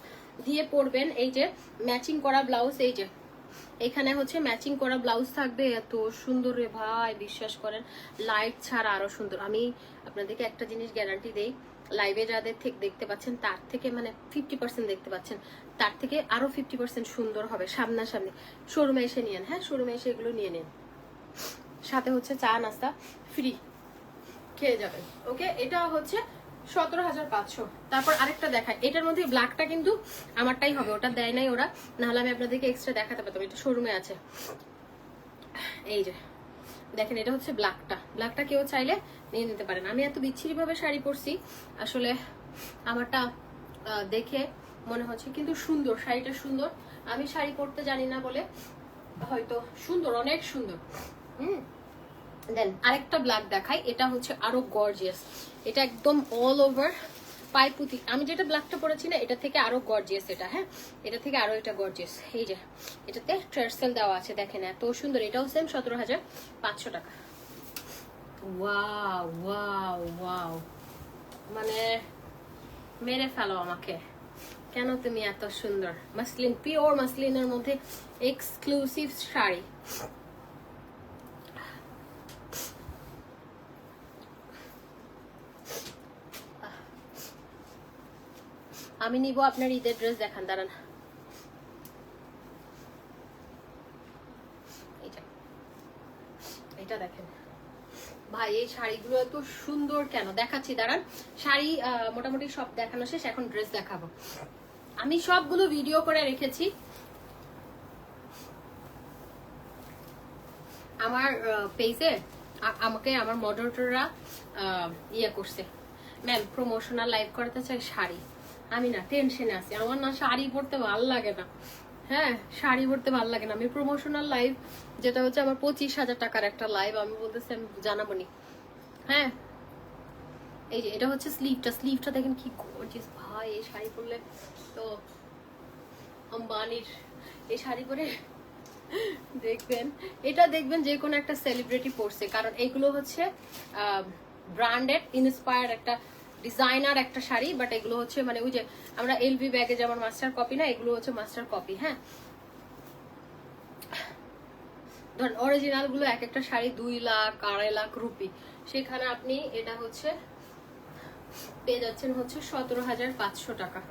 দিয়ে পরবেন। এই যে ম্যাচিং করা ব্লাউজ, এই যে এখানে হচ্ছে ম্যাচিং করা ব্লাউজ থাকবে। এত সুন্দর রে ভাই, বিশ্বাস করেন লাইট ছাড়া আরো সুন্দর। আমি আপনাদেরকে একটা জিনিস গ্যারান্টি দেই, লাইভে যাদের থেকে দেখতে পাচ্ছেন তার থেকে মানে 50% দেখতে পাচ্ছেন, তার থেকে আরো 50% সুন্দর হবে সামনাসামনি। শোরুমে এসে নিয়েন, হ্যাঁ শোরুমে এসে এগুলো নিয়ে নিন, সাথে হচ্ছে চা নাস্তা ফ্রি খেয়ে যাবেন। ওকে, এটা হচ্ছে 17,500। তারপর আরেকটা দেখায়, এটার মধ্যে ব্ল্যাকটা কিন্তু আমারটাই হবে, ওটা দেয় নাই ওরা, নাহলে আমি আপনাদেরকে এক্সট্রা দেখাতে পারতাম। এটা শোরুমে আছে। এই যে দেখেন, এটা হচ্ছে ব্ল্যাকটা। ব্ল্যাকটা কেউ চাইলে নিয়ে নিতে পারেন। আমি এত বিচ্ছিরি ভাবে শাড়ি পরছি, আসলে আমারটা দেখে মনে হচ্ছে, কিন্তু সুন্দর, শাড়িটা সুন্দর। আমি শাড়ি পরতে জানি না বলে হয়তো সুন্দর, অনেক সুন্দর। দেন আরেকটা ব্ল্যাক দেখাই, এটা হচ্ছে আরো গর্জিয়াস। এটা একদম অল ওভার পাইপুতি। আমি যেটা ব্ল্যাকটা পরেছি না, এটা থেকে আরো গর্জিয়াস এটা, হ্যাঁ এটা থেকে আরো এটা গর্জিয়াস। এই যে এটাতে ট্রেসেল দেওয়া আছে, দেখেন এত সুন্দর। এটাও সেম 17,500 টাকা। ওয়াও ওয়াও ওয়াও, মানে মেরে ফেলো আমাকে, কেন তুমি এত সুন্দর। মাসলিন, পিওর মাসলিনের মধ্যে এক্সক্লুসিভ শাড়ি। আমি নিব আপনার ঈদের ড্রেস দেখান, দাঁড়ান। এটা দেখেন ভাই, এই শাড়িগুলো এত সুন্দর কেন দেখাচ্ছি, দাঁড়ান। শাড়ি মোটামুটি সব দেখানো শেষ, এখন ড্রেস দেখাবো। আমি সবগুলো ভিডিও করে রেখেছি। আমার পেজে আমাকে আমার মডারেটররা ইয়ে করছে, ম্যাম প্রমোশনাল লাইভ করতে চাই শাড়ি। আমি না টেনশনে আছি, আমার না শাড়ি পরতে ভালো লাগে না, হ্যাঁ শাড়ি পরতে ভালো লাগে না। আমি প্রমোশনাল লাইভ, যেটা হচ্ছে আমার 25,000 টাকার একটা লাইভ, আমি বলতেছি আমি জানাবো নি। হ্যাঁ এই যে এটা হচ্ছে স্লিভটা, স্লিভটা দেখেন কি গর্জিয়াস ভাই। এই শাড়ি পরলে তো আম্বানির এই শাড়ি পরে দেখবেন, এটা দেখবেন যে কোনো একটা সেলিব্রিটি পরছে, কারণ এইগুলো হচ্ছে ব্র্যান্ডেড ইন্সপায়ার্ড একটা ডিজাইনার একটা শাড়ি। বাট এগুলো হচ্ছে মানে ওই যে আমরা এলভি ব্যাগে যেমন মাস্টার কপি না, এগুলো হচ্ছে মাস্টার কপি। হ্যাঁ ধরেন অরিজিনাল গুলো এক একটা শাড়ি 2 লাখ 2.5 লাখ রুপি, সেখানে আপনি এটা হচ্ছে পেয়ে যাচ্ছেন হচ্ছে 17,500 টাকা।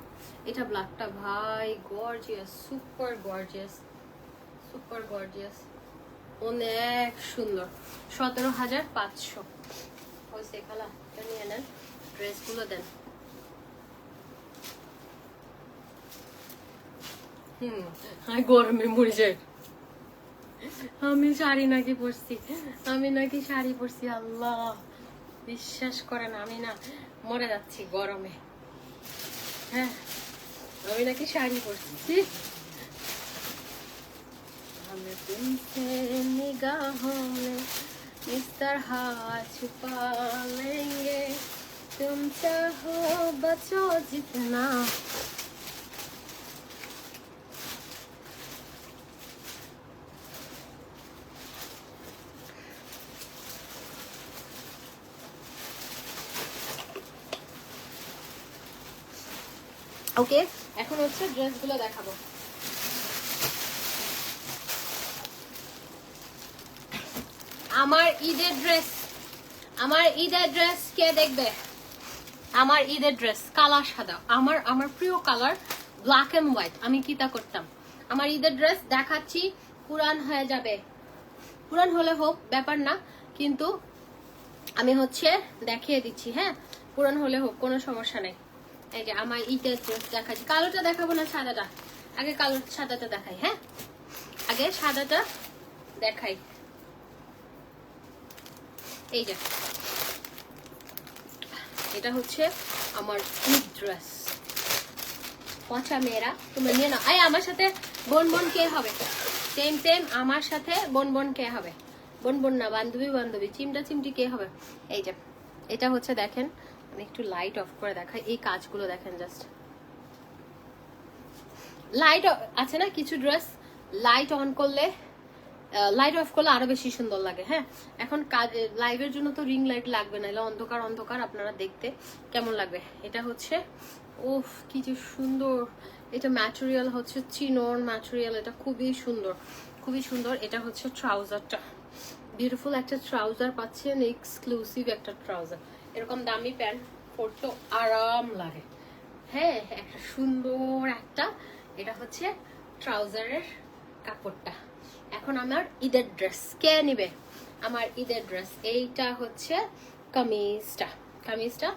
এটা ব্ল্যাকটা ভাই gorgeous, super gorgeous, super gorgeous, অনেক সুন্দর। 17,500 হয়েছে। খালা এটা নিয়ে নেন, ড্রেসগুলো দেন। গরমে মরে যায়। আমি শাড়ি নাকি পরছি, আমি নাকি শাড়ি পরছি, আল্লাহ বিশ্বাস করেন আমি না মরে যাচ্ছি গরমে। হ্যাঁ আমি নাকি শাড়ি পরছি। हमें तुमसे निगाहों में इस तरह छुपा लेंगे, तुम चाहो बचो जितना। ওকে, এখন হচ্ছে ড্রেসগুলো দেখাবো। আমার ঈদের ড্রেস, আমার ঈদের ড্রেস কে দেখবে? আমার ঈদের ড্রেস কালা সাদা, আমার প্রিয় কালার ব্ল্যাক এন্ড হোয়াইট। আমি কি তা করতাম। আমার ঈদের ড্রেস দেখাচ্ছি, পুরান হয়ে যাবে, পুরান হলে হোক ব্যাপার না, কিন্তু আমি হচ্ছে দেখিয়ে দিচ্ছি। হ্যাঁ পুরান হলে হোক, কোনো সমস্যা নেই। এই যে আমার ঈদের ড্রেস দেখাচ্ছি। কালোটা দেখাবো না সাদাটা, আগে কালো সাদাটা দেখাই। হ্যাঁ আগে সাদাটা দেখাই। এই যে এটা হচ্ছে আমার ঈদ ড্রেস। পচা মেয়েরা তোমরা নিয়ে নাও। আমার সাথে বোন বোন কে হবে? সেম সেম আমার সাথে বোন বোন কে হবে? বোন বোন না, বান্ধবী বান্ধবী, চিমটা চিমটি কে হবে? এই যে এটা হচ্ছে দেখেন, আমি একটু লাইট অফ করে দেখাই, এই কাজগুলো দেখেন জাস্ট। লাইট আছে না কিছু ড্রেস লাইট অন করলে, লাইট অফ করলে আরো বেশি সুন্দর লাগে। হ্যাঁ, এখন কাজ লাইভের জন্য তো রিং লাইট লাগবে না, এলে অন্ধকার অন্ধকার আপনারা দেখতে কেমন লাগবে। এটা হচ্ছে ওফ কি যে সুন্দর, এটা ম্যাটেরিয়াল হচ্ছে চিনোন ম্যাটেরিয়াল, এটা খুবই সুন্দর খুবই সুন্দর। এটা হচ্ছে ট্রাউজারটা, বিউটিফুল একটা ট্রাউজার পাচ্ছেন, এক্সক্লুসিভ একটা ট্রাউজার। এরকম দামি প্যান্ট পরতে আরাম লাগে। হ্যাঁ, একটা সুন্দর একটা, এটা হচ্ছে ট্রাউজারের কাপড়টা। এখন আমার ঈদের ড্রেস কে নিবে? আমার ঈদের ড্রেস এইটা হচ্ছে কামিজটা। কামিজটা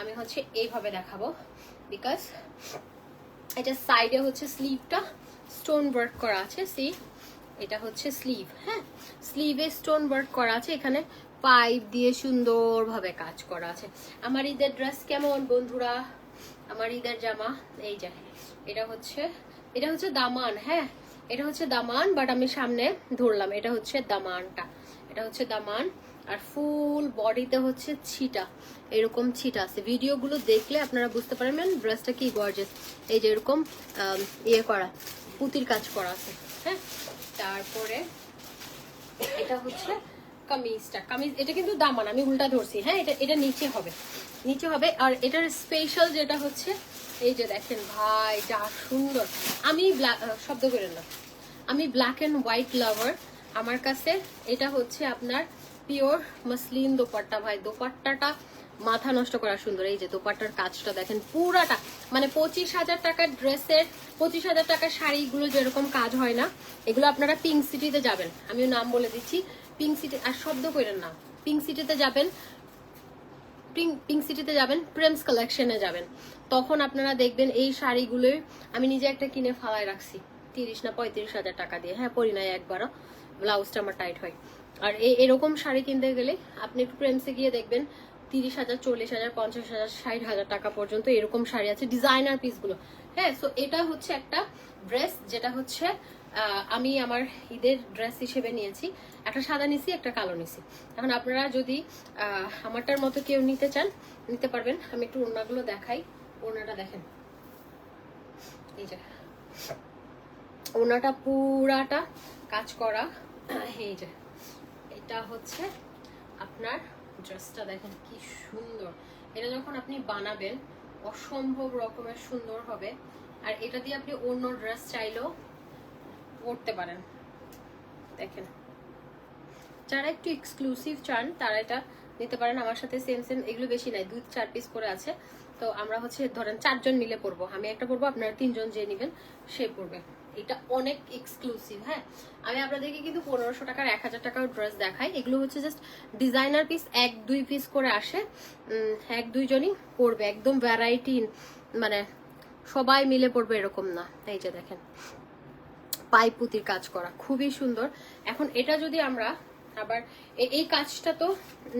আমি হচ্ছে এইভাবে দেখাবো, বিকজ এটা সাইডে হচ্ছে স্লিভটা স্টোন ওয়ার্ক করা আছে। সি, এটা হচ্ছে স্লিভ। হ্যাঁ, স্লিভে স্টোন ওয়ার্ক করা আছে, এখানে পাইপ দিয়ে সুন্দরভাবে কাজ করা আছে। আমার ঈদের ড্রেস কেমন বন্ধুরা? আমার ঈদের জামা এই যে, এটা হচ্ছে দামান। হ্যাঁ, এটা হচ্ছে দামান, বাট আমি সামনে ধরলাম, এটা হচ্ছে দামানটা, এটা হচ্ছে দামান। আর ফুল বডিতে হচ্ছে ছিটা, এরকম ছিটা আছে। ভিডিওগুলো দেখলে আপনারা বুঝতে পারবেন ড্রেসটা কি গর্জিয়াস। এই যে এরকম ইয়ে করা, পুতির কাজ করা আছে। হ্যাঁ, তারপরে এটা হচ্ছে কামিজটা। কামিজ এটা কিন্তু দামান, আমি উল্টা ধরছি। হ্যাঁ, এটা নিচে হবে, নিচে হবে। আর এটার স্পেশাল যেটা হচ্ছে এই যে দেখেন ভাই, যা সুন্দর। আমি শব্দ করেন না, আমি ব্ল্যাক এন্ড হোয়াইট লাভার। আমার কাছে এটা হচ্ছে আপনার পিওর মসলিন দোপাট্টা। ভাই দোপাট্টাটা মাথা নষ্ট করা সুন্দর। এই যে দোপাট্টার কাজটা দেখেন পুরাটা, মানে 25,000 টাকার ড্রেসের, 25,000 টাকার শাড়িগুলো যেরকম কাজ হয় না, এগুলো আপনারা পিঙ্ক সিটিতে যাবেন, আমিও নাম বলে দিচ্ছি, পিঙ্ক সিটি। আর শব্দ করেন না, পিঙ্ক সিটিতে যাবেন, পিঙ্ক সিটিতে যাবেন, প্রেমস কালেকশনে যাবেন, তখন আপনারা দেখবেন এই শাড়িগুলোর, আমি নিজে একটা কিনে ফালায় রাখছি 30 না 35,000 টাকা দিয়ে। হ্যাঁ, পরি নাই একবারও, ব্লাউজটা আমার টাইট হয়। আর এরকম শাড়ি কিনতে গেলে আপনি একটু প্রেমসে গিয়ে দেখবেন 30,000, 40,000, 50,000, 60,000 টাকা পর্যন্ত এরকম শাড়ি আছে, ডিজাইনার পিসগুলো। হ্যাঁ, সো এটা হচ্ছে একটা ড্রেস যেটা হচ্ছে আমি আমার ঈদের ড্রেস হিসেবে নিয়েছি। একটা সাদা নিছি, একটা কালো নিছি। এখন আপনারা যদি আমারটার মতো কেউ নিতে চান নিতে পারবেন। আমি একটু ওড়নাগুলো দেখাই, ওড়নাটা দেখেন, এই যে ওড়নাটা পুরাটা কাজ করা। এই যে এটা হচ্ছে আপনার ড্রেসটা দেখেন কি সুন্দর। এটা যখন আপনি বানাবেন অসম্ভব রকমের সুন্দর হবে। আর এটা দিয়ে আপনি অন্য ড্রেস চাইলেও পরতে পারেন। দেখেন, যারা একটু এক্সক্লুসিভ চান তারা এটা নিতে পারেন। আমার সাথে সেম সেম এগুলো বেশি নাই, 2-4 পিস করে আছে। তো আমরা হচ্ছে ধরেন 4 জন মিলে পরবো, আমি একটা পরবো, আপনারা 3 জন যে নিবেন সে পরবে। এটা অনেক এক্সক্লুসিভ। হ্যাঁ, আমি আপনাদেরকে কিন্তু 1500 টাকার 1000 টাকার ড্রেস দেখাই। এগুলো হচ্ছে জাস্ট ডিজাইনার পিস, 1-2 পিস করে আসে, 1-2 জনই পরবে, একদম ভ্যারাইটি, মানে সবাই মিলে পরবে এরকম না। এই যে দেখেন পাইপ পুতির কাজ করা, খুবই সুন্দর। এখন এটা যদি আমরা আবার এই কাজটা তো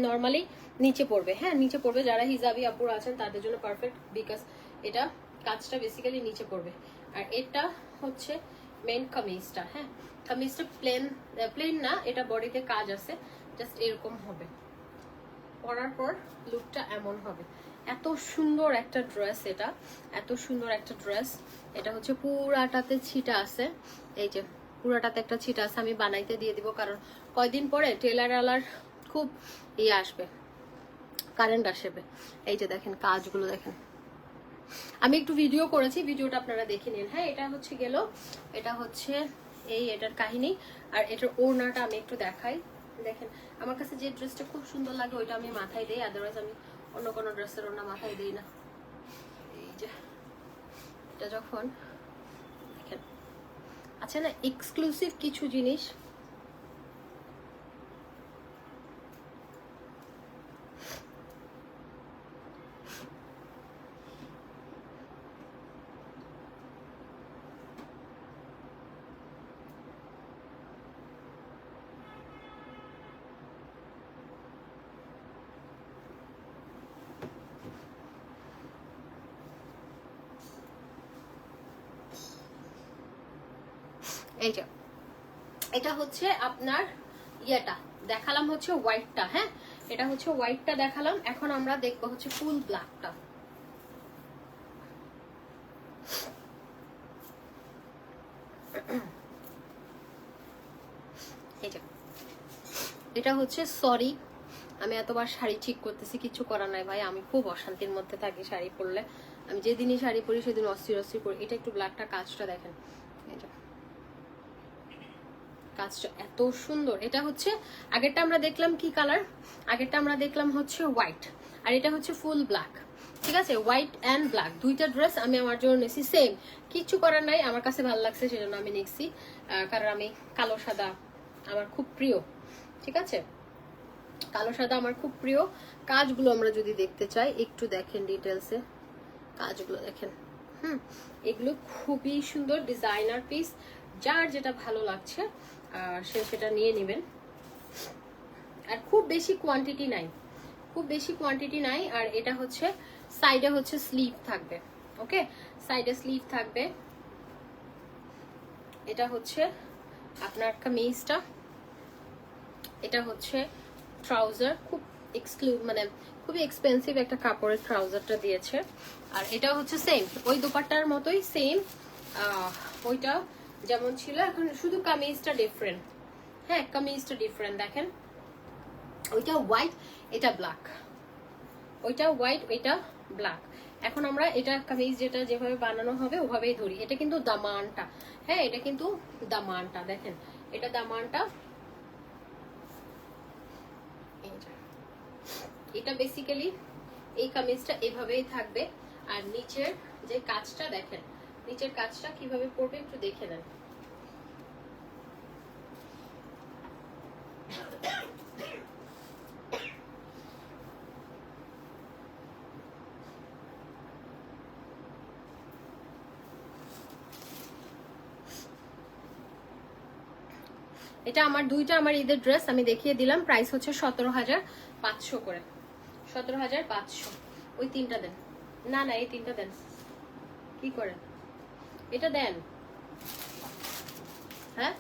নর্মালি নিচে পড়বে। হ্যাঁ, নিচে পড়বে, যারা হিজাবি আপুরা আছেন তাদের জন্য পারফেক্ট, বিকজ এটা কাজটা বেসিক্যালি নিচে পড়বে। আর এটা হচ্ছে মেইন কামিজটা। হ্যাঁ, কামিজটা প্লেন না, এটা বডিতে কাজ আছে, জাস্ট এরকম হবে। পরার পর লুকটা এমন হবে। এত সুন্দর একটা ড্রেস, এটা এত সুন্দর একটা ড্রেস। এটা হচ্ছে পুরাটাতে ছিটা আছে, এই যে পুরাটাতে একটা ছিটা আছে, আমি বানাইতে দিয়ে দিব, কারণ কয়দিন পরে টেলার আলার খুব ইয়ে আসবে, কারেন্ট আসবে। এই যে দেখেন কাজগুলো দেখেন, আমি একটু ভিডিও করেছি, ভিডিওটা আপনারা দেখে নিন। হ্যাঁ, এটা হচ্ছে গেল, এটা হচ্ছে এটার কাহিনী। আর এটার ওড়নাটা আমি একটু দেখাই। দেখেন, আমার কাছে যে ড্রেসটা খুব সুন্দর লাগে ওইটা আমি মাথায় দিই, আদারওয়াইজ আমি অন্য কোনো ড্রেসের ওড়না মাথায় দিই না। এই যে এটা যখন দেখেন আছে না এক্সক্লুসিভ কিছু জিনিস, এই যে এটা হচ্ছে আপনার ইয়েটা দেখালাম হচ্ছে হোয়াইটটা, হ্যাঁ এটা হচ্ছে হোয়াইটটা দেখালাম। এখন আমরা দেখবো হচ্ছে ফুল ব্ল্যাকটা। এটা হচ্ছে সরি আমি এতবার শাড়ি ঠিক করতেছি, কিছু করার নাই ভাই, আমি খুব অশান্তির মধ্যে থাকি শাড়ি পরলে। আমি যেদিনই শাড়ি পরি সেদিন অস্থির অস্থির করি। এটা একটু ব্ল্যাকটা কাজটা দেখেন, এটা কাজটা এত সুন্দর। এটা হচ্ছে আগেরটা আমরা দেখলাম কি কালার, আগেরটা আমরা দেখলাম হচ্ছে হোয়াইট, আর এটা হচ্ছে ফুল ব্ল্যাক। ঠিক আছে, হোয়াইট অ্যান্ড ব্ল্যাক দুইটা ড্রেস আমি আমার জন্য নিয়েছি, সেম কিচ্ছু করার নাই, আমার কাছে ভালো লাগছে সেজন্য আমি নিয়েছি। কারণ আমি কালো সাদা আমার খুব প্রিয়। ঠিক আছে, কালো সাদা আমার খুব প্রিয়। কাজগুলো আমরা যদি দেখতে চাই একটু দেখেন ডিটেলসে, কাজগুলো দেখেন। এগুলো খুবই সুন্দর ডিজাইনার পিস, যার যেটা ভালো লাগছে সে সেটা নিয়ে নেবেন। আর খুব বেশি কোয়ান্টিটি নাই, খুব বেশি কোয়ান্টিটি নাই। আর এটা হচ্ছে সাইডে হচ্ছে স্লিভ থাকবে, ওকে সাইডে স্লিভ থাকবে। এটা হচ্ছে আপনার কামিজটা, এটা হচ্ছে ট্রাউজার, খুব মানে খুবই এক্সপেন্সিভ একটা কাপড়ের ট্রাউজারটা দিয়েছে। আর এটা হচ্ছে সেম ওই দোপাট্টার মতোই সেম, ওইটা যেমন ছিল, এখন শুধু কামিজটা ডিফারেন্ট। হ্যাঁ কামিজটা ডিফারেন্ট দেখেন, ওইটা হোয়াইট এটা ব্ল্যাক, ওইটা হোয়াইট ওইটা ব্ল্যাক। এখন আমরা এটা কামিজ যেটা যেভাবে বানানো হবে ওভাবেই ধরি। এটা কিন্তু দামানটা, হ্যাঁ এটা কিন্তু দামানটা দেখেন, এটা দামানটা, এটা বেসিক্যালি এই কামিজটা এভাবেই থাকবে। আর নিচের যে কাজটা দেখেন, নিচের কাজটা কিভাবে পড়বে একটু দেখে নেন। এটা আমার দুইটা আমার ঈদের ড্রেস আমি দেখিয়ে দিলাম, প্রাইস হচ্ছে 17,500 করে, 17,500। ওই তিনটা দেন, না না এই তিনটা দেন, কি করেন এটা দেন, হ্যাঁ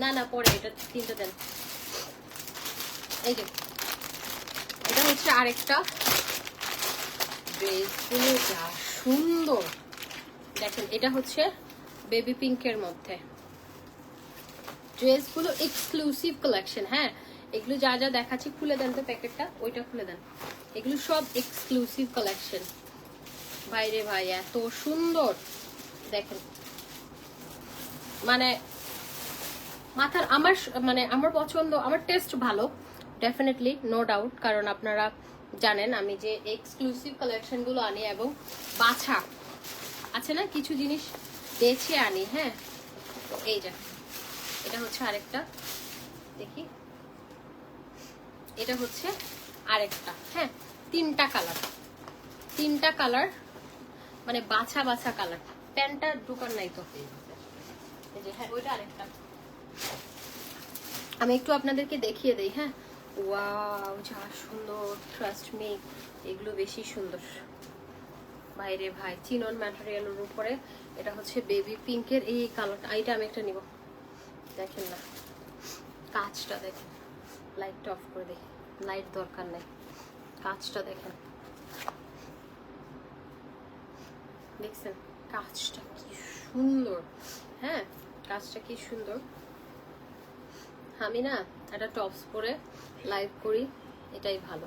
না না পরে এটা তিনটা দেন। এই যে এটা হচ্ছে আরেকটা ড্রেস, গুলো যা সুন্দর দেখেন। এটা হচ্ছে বেবি পিঙ্কের মধ্যে, ড্রেসগুলো এক্সক্লুসিভ কালেকশন। হ্যাঁ এগুলো যা যা দেখাচ্ছি, খুলে দেন তো প্যাকেটটা, ওইটা খুলে দেন, এগুলো সব এক্সক্লুসিভ কালেকশন। ভাইরে ভাই এত সুন্দর দেখেন, মানে মাথার আমার মানে আমার পছন্দ, আমার টেস্ট ভালো ডেফিনেটলি, নো ডাউট। কারণ আপনারা জানেন আমি যে এক্সক্লুসিভ কালেকশন গুলো আনি এবং বাছা আছে না কিছু জিনিস বেছে আনি। হ্যাঁ তো এই যে এটা হচ্ছে আরেকটা, দেখি এটা হচ্ছে আরেকটা। হ্যাঁ তিনটা কালার, তিনটা কালার মানে বাছা বাছা কালার। প্যান্টটা দোকান নাই তো, এই যে হ্যাঁ ওইটা আরেকটা, আমি একটু আপনাদেরকে দেখিয়ে দেই। হ্যাঁ ওয়াও যা সুন্দর, ট্রাস্ট মি এগুলো বেশি সুন্দর। বাইরে ভাই চিনন ম্যাটেরিয়ালের উপরে, এটা হচ্ছে বেবি পিঙ্কের এই কালারটা, এইটা আমি একটা নিব। দেখেন না কাজটা দেখেন, লাইটটা অফ করে দেখি, লাইট দরকার নেই, কাজটা দেখেন, দেখছেন কাজটা কি সুন্দর। হ্যাঁ কাজটা কি সুন্দর। আমি না একটা টপস পরে লাইভ করি, এটাই ভালো।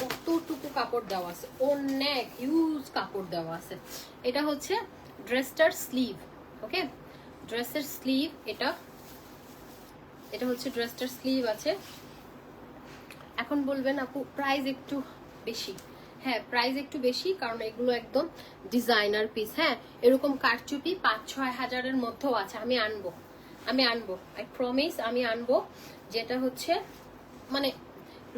কতটুকু কাপড় দেওয়া আছে, অনেক হিউজ কাপড় দেওয়া আছে। এটা হচ্ছে ড্রেসটার স্লিভ, ওকে ড্রেসের স্লিভ, এটা এটা হচ্ছে ড্রেসটার স্লিভ আছে। এখন বলবেন আপু প্রাইস একটু বেশি, হ্যাঁ প্রাইস একটু বেশি কারণ এগুলো একদম ডিজাইনার পিস। হ্যাঁ এরকম কারচুপি 5-6 হাজারের মধ্যেও আছে, আমি আনবো আই প্রমিস, আমি আনবো, যেটা হচ্ছে মানে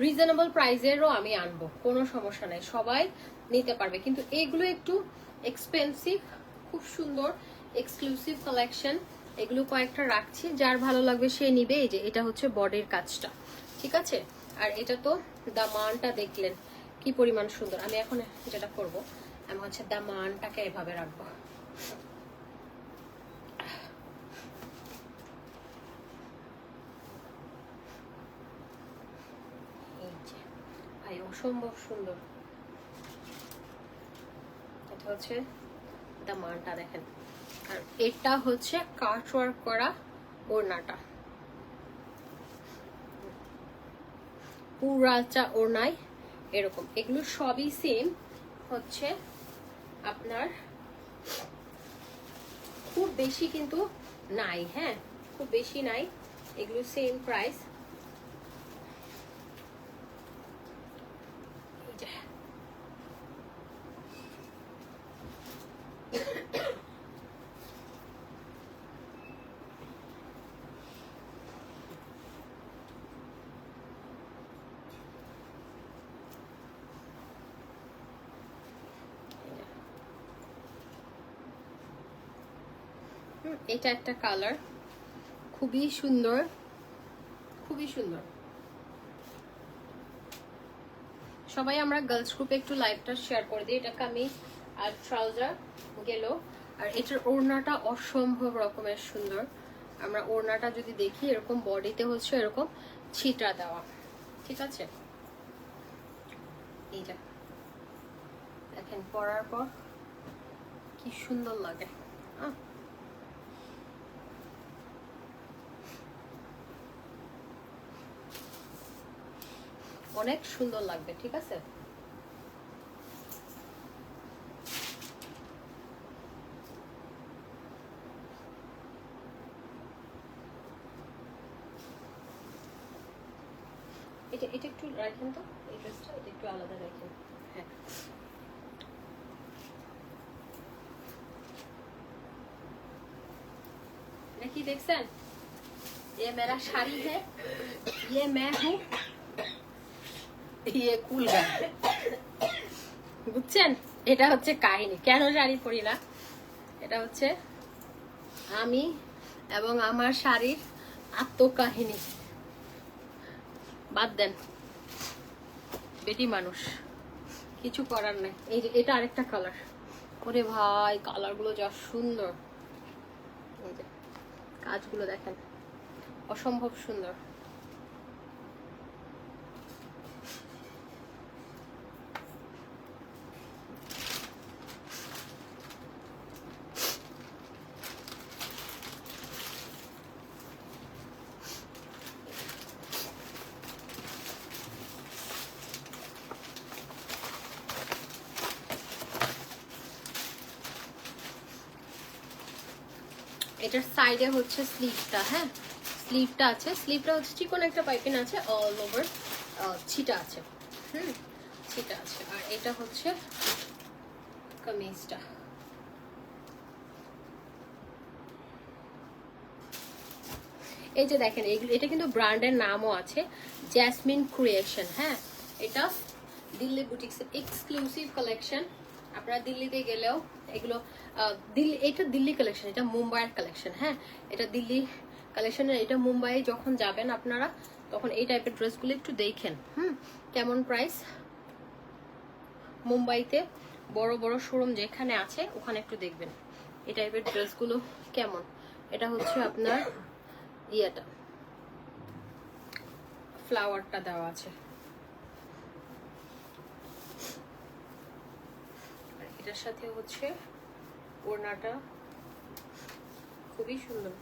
রিজনেবল প্রাইসেরও আমি আনবো, কোনো সমস্যা নাই, সবাই নিতে পারবে। কিন্তু এইগুলো একটু এক্সপেন্সিভ, খুব সুন্দর এক্সক্লুসিভ কালেকশন। এগুলো কয়েকটা রাখছি, যার ভালো লাগবে সে নিবে। এই যে এটা হচ্ছে বডির কাজটা, ঠিক আছে। আর এটা তো দামানটা দেখলেন কি পরিমাণ সুন্দর। আমি এখন যেটা করব, আমি হচ্ছে দামানটাকে এভাবে রাখবো। এই যে ভাই অসম্ভব সুন্দর। এটা হচ্ছে দামানটা দেখেন, আর এটা হচ্ছে কাট ওয়ার্ক করা ওড়নাটা, পুরাটা ওড়নায় এরকম। এগুলো সবই সেম হচ্ছে আপনার, খুব বেশি কিন্তু নাই, হ্যাঁ খুব বেশি নাই, এগুলো সেম প্রাইস। এটা একটা কালার, খুবই সুন্দর, খুবই সুন্দর। সবাই আমরা গার্লস গ্রুপে একটু লাইভটা শেয়ার করে দিই। এটা কামিজ আর ট্রাউজার গেল, আর এটার ওড়নাটা অসম্ভব রকমের সুন্দর। আমরা ওড়নাটা যদি দেখি, এরকম বডিতে হচ্ছে এরকম ছিটা দেওয়া, ঠিক আছে। এইটা দেখেন পরার পর কি সুন্দর লাগে, অনেক সুন্দর লাগবে, ঠিক আছে। এটা এটা একটু রাখেন তো, এই ড্রেসটা এটা একটু আলাদা রাখেন। হ্যাঁ কি দেখছেন, ये मेरा শাড়ি है, ये मैं हूँ, ये কুল গান। বুঝছেন, এটা হচ্ছে কাহিনী কেন শাড়ি পরি না। এটা হচ্ছে আমি এবং আমার শাড়ির আত্মকাহিনী। বাদ দেন, বেটি মানুষ, কিছু করার নাই। এই যে এটা আরেকটা কালার, ওরে ভাই কালার গুলো যা সুন্দর, এই যে কাজগুলো দেখেন অসম্ভব সুন্দর। এটার সাইডে হচ্ছে স্লিভটা, হ্যাঁ স্লিভটা আছে, স্লিভটা হচ্ছে চিকন একটা পাইপিং আছে, অল ওভার ছিটা আছে, ছিটা আছে। আর এটা হচ্ছে কামিজটা। এই যে দেখেন, এটা কিন্তু ব্র্যান্ডের নামও আছে, জ্যাসমিন ক্রিয়েশন। হ্যাঁ এটা দিল্লি বুটিক্সের এক্সক্লুসিভ কালেকশন। আপনারা দিল্লিতে গেলেও এগুলো দিল্লি, এটা দিল্লি কালেকশন, এটা মুম্বাইয়ের কালেকশন। হ্যাঁ এটা দিল্লি কালেকশনের, এটা মুম্বাই যখন যাবেন আপনারা তখন এই টাইপের ড্রেসগুলো একটু দেখেন, কেমন প্রাইস। মুম্বাইতে বড় বড় শোরুম যেখানে আছে ওখানে একটু দেখবেন এই টাইপের ড্রেসগুলো কেমন। এটা হচ্ছে আপনার ইয়েটা, ফ্লাওয়ারটা দেওয়া আছে। এটার সাথে হচ্ছে ওড়নাটা খুবই সুন্দর।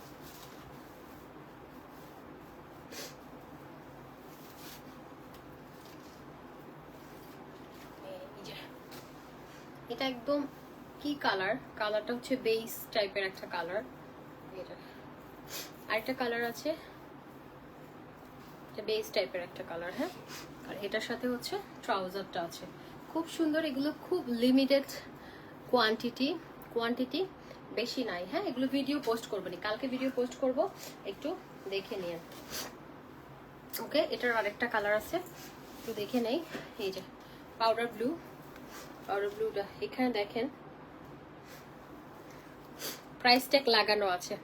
এটা একদম কি কালার, কালারটা হচ্ছে বেস টাইপের একটা কালার। এটা আরেকটা কালার আছে, এটা বেস টাইপের একটা কালার। হ্যাঁ আর এটার সাথে হচ্ছে ট্রাউজারটা আছে, খুব সুন্দর। এগুলো খুব লিমিটেড কোয়ান্টিটি বেশি নাই। হ্যাঁ এগুলো ভিডিও পোস্ট করবো না, কালকে ভিডিও পোস্ট করব, একটু দেখে নিন। ওকে এটার আরেকটা কালার আছে, একটু দেখে নেই। এই যে পাউডার ব্লুটা এখানে দেখেন প্রাইস ট্যাগ লাগানো আছে।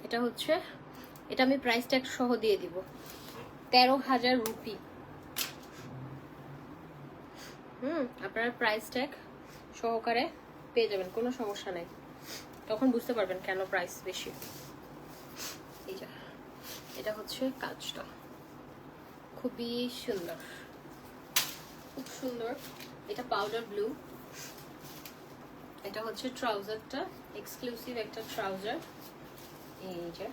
এটা হচ্ছে, এটা আমি প্রাইস ট্যাগ সহ দিয়ে দিব 13,000 রুপি। আপনারা প্রাইস ট্যাগ সহকারে পেয়ে যাবেন, কোনো সমস্যা নেই, তখন বুঝতে পারবেন কেন প্রাইস বেশি। এই যে এটা হচ্ছে কাজটা, খুবই সুন্দর, খুব সুন্দর। এটা পাউডার ব্লু, এটা হচ্ছে ট্রাউজারটা, এক্সক্লুসিভ একটা ট্রাউজার। এই যে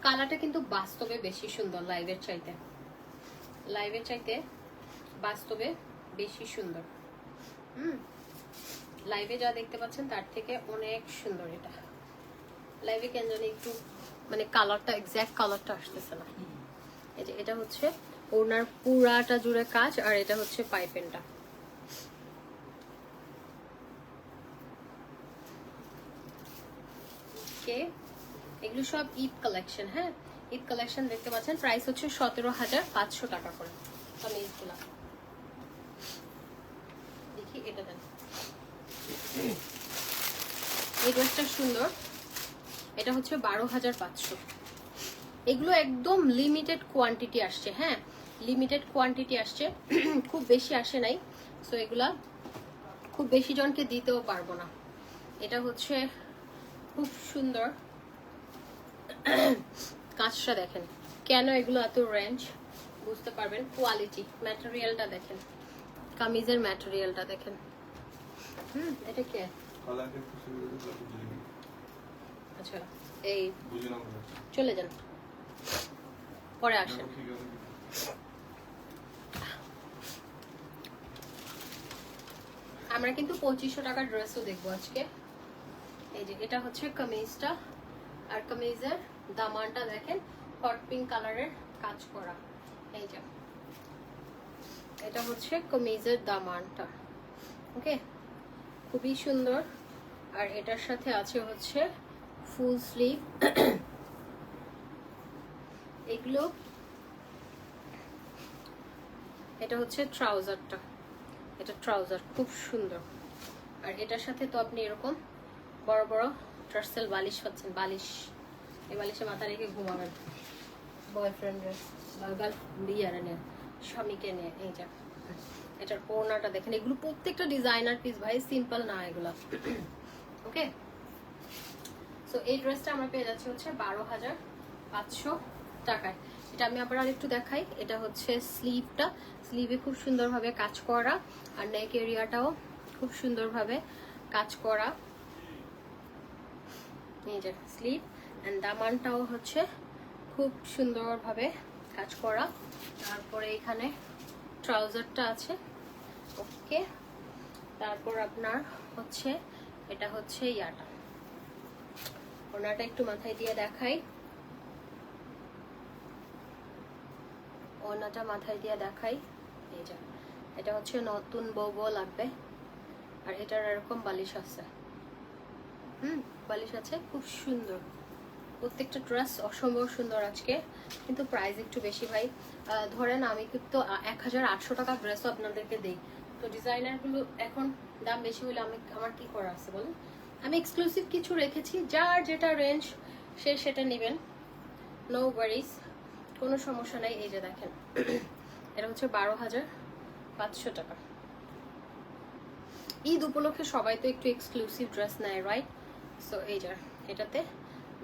কালারটা কিন্তু বাস্তবে বেশি সুন্দর, লাইভের চাইতে বাস্তবে বেশি সুন্দর। লাইভে যা দেখতে পাচ্ছেন তার থেকে অনেক সুন্দর এটা। লাইভে কেন জানি একটু মানে কালারটা, এক্স্যাক্ট কালারটা আসতেছে না। এই যে এটা হচ্ছে ওনার পুরাটা জুড়ে কাজ, আর এটা হচ্ছে পাইপেনটা। এগুলো সব ঈদ কালেকশন। হ্যাঁ, ঈদ কালেকশন দেখতে পাচ্ছেন। প্রাইস হচ্ছে 17,500 টাকা করে কামিজগুলো। দেখি এটা দেন, এই ড্রেসটা সুন্দর। এটা হচ্ছে 12,500। এগুলো একদম লিমিটেড কোয়ান্টিটি আসছে। হ্যাঁ, লিমিটেড কোয়ান্টিটি আসছে, খুব বেশি আসে নাই। সো এগুলা খুব বেশি জনকে দিতেও পারবো না। এটা হচ্ছে খুব সুন্দর কাজটা দেখেন, কেন এগুলো এত রেঞ্জ বুঝতে পারবেন। কোয়ালিটি, ম্যাটেরিয়ালটা দেখেন, কামিজের ম্যাটেরিয়ালটা দেখেন। এটা কে? আচ্ছা, এই চলে যান, পরে আসেন। আমরা কিন্তু 2500 টাকার ড্রেসও দেখবো আজকে। এই যে এটা হচ্ছে কামিজটা, আর কামিজের দামানটা দেখেন, হট পিঙ্ক কালারের কাজ করা। এই যে এটা হচ্ছে কামিজের দামানটা। ওকে, খুবই সুন্দর। আর এটার সাথে আছে হচ্ছে ফুল স্লিভ। এগুলো, এটা হচ্ছে ট্রাউজারটা, এটা ট্রাউজার খুব সুন্দর। আর এটার সাথে তো আপনি এরকম বড় বড় টার্সেল বালিশ পাচ্ছেন। বালিশ, এই বালিশে মাথা রেখে ঘুমাবেন বয়ফ্রেন্ডের বা গার্লফ্রেন্ড নিয়ে, স্বামীকে নিয়ে। এই যে এটার ওড়নাটা দেখেন। এগুলো প্রত্যেকটা ডিজাইনার পিস ভাই, সিম্পল না এগুলো। ওকে, সো এই ড্রেসটা আমরা পেয়ে যাচ্ছি হচ্ছে 12,500 টাকায়। এটা আমি আবার আর একটু দেখাই। এটা হচ্ছে স্লিভটা, স্লিভে খুব সুন্দরভাবে কাজ করা, আর নেক এরিয়াটাও খুব সুন্দরভাবে কাজ করা। এই যে স্লিভ, এন্ড দামানটাও হচ্ছে খুব সুন্দরভাবে কাজ করা। তারপরে এখানে ট্রাউজারটা আছে। ওকে, তারপর আপনার হচ্ছে এটা হচ্ছে ইয়াটা, ওনাটা একটু মাথায় দিয়ে দেখাই। ওনাটা মাথায় দিয়ে দেখাই। এই যে এটা হচ্ছে নতুন বউ লাগবে, আর এটার এরকম বালিশ আছে। বালিশ আছে, খুব সুন্দর। প্রত্যেকটা ড্রেস অসম্ভব সুন্দর আজকে, কিন্তু প্রাইস একটু বেশি ভাই। ধরেন আমি কিন্তু 1,800 টাকা ড্রেসও আপনাদেরকে দিই, তো ডিজাইনারগুলো এখন দাম বেশি হলে আমার কি করা আছে বলুন। আমি এক্সক্লুসিভ কিছু রেখেছি, যার যেটা রেঞ্জ সে সেটা নেবেন, নো ওয়ারিজ, কোনো সমস্যা নাই। এই যে দেখেন, এটা হচ্ছে 12,500 টাকা। ঈদ উপলক্ষে সবাই তো একটু এক্সক্লুসিভ ড্রেস নেয়, রাইট? সো এই যে এটাতে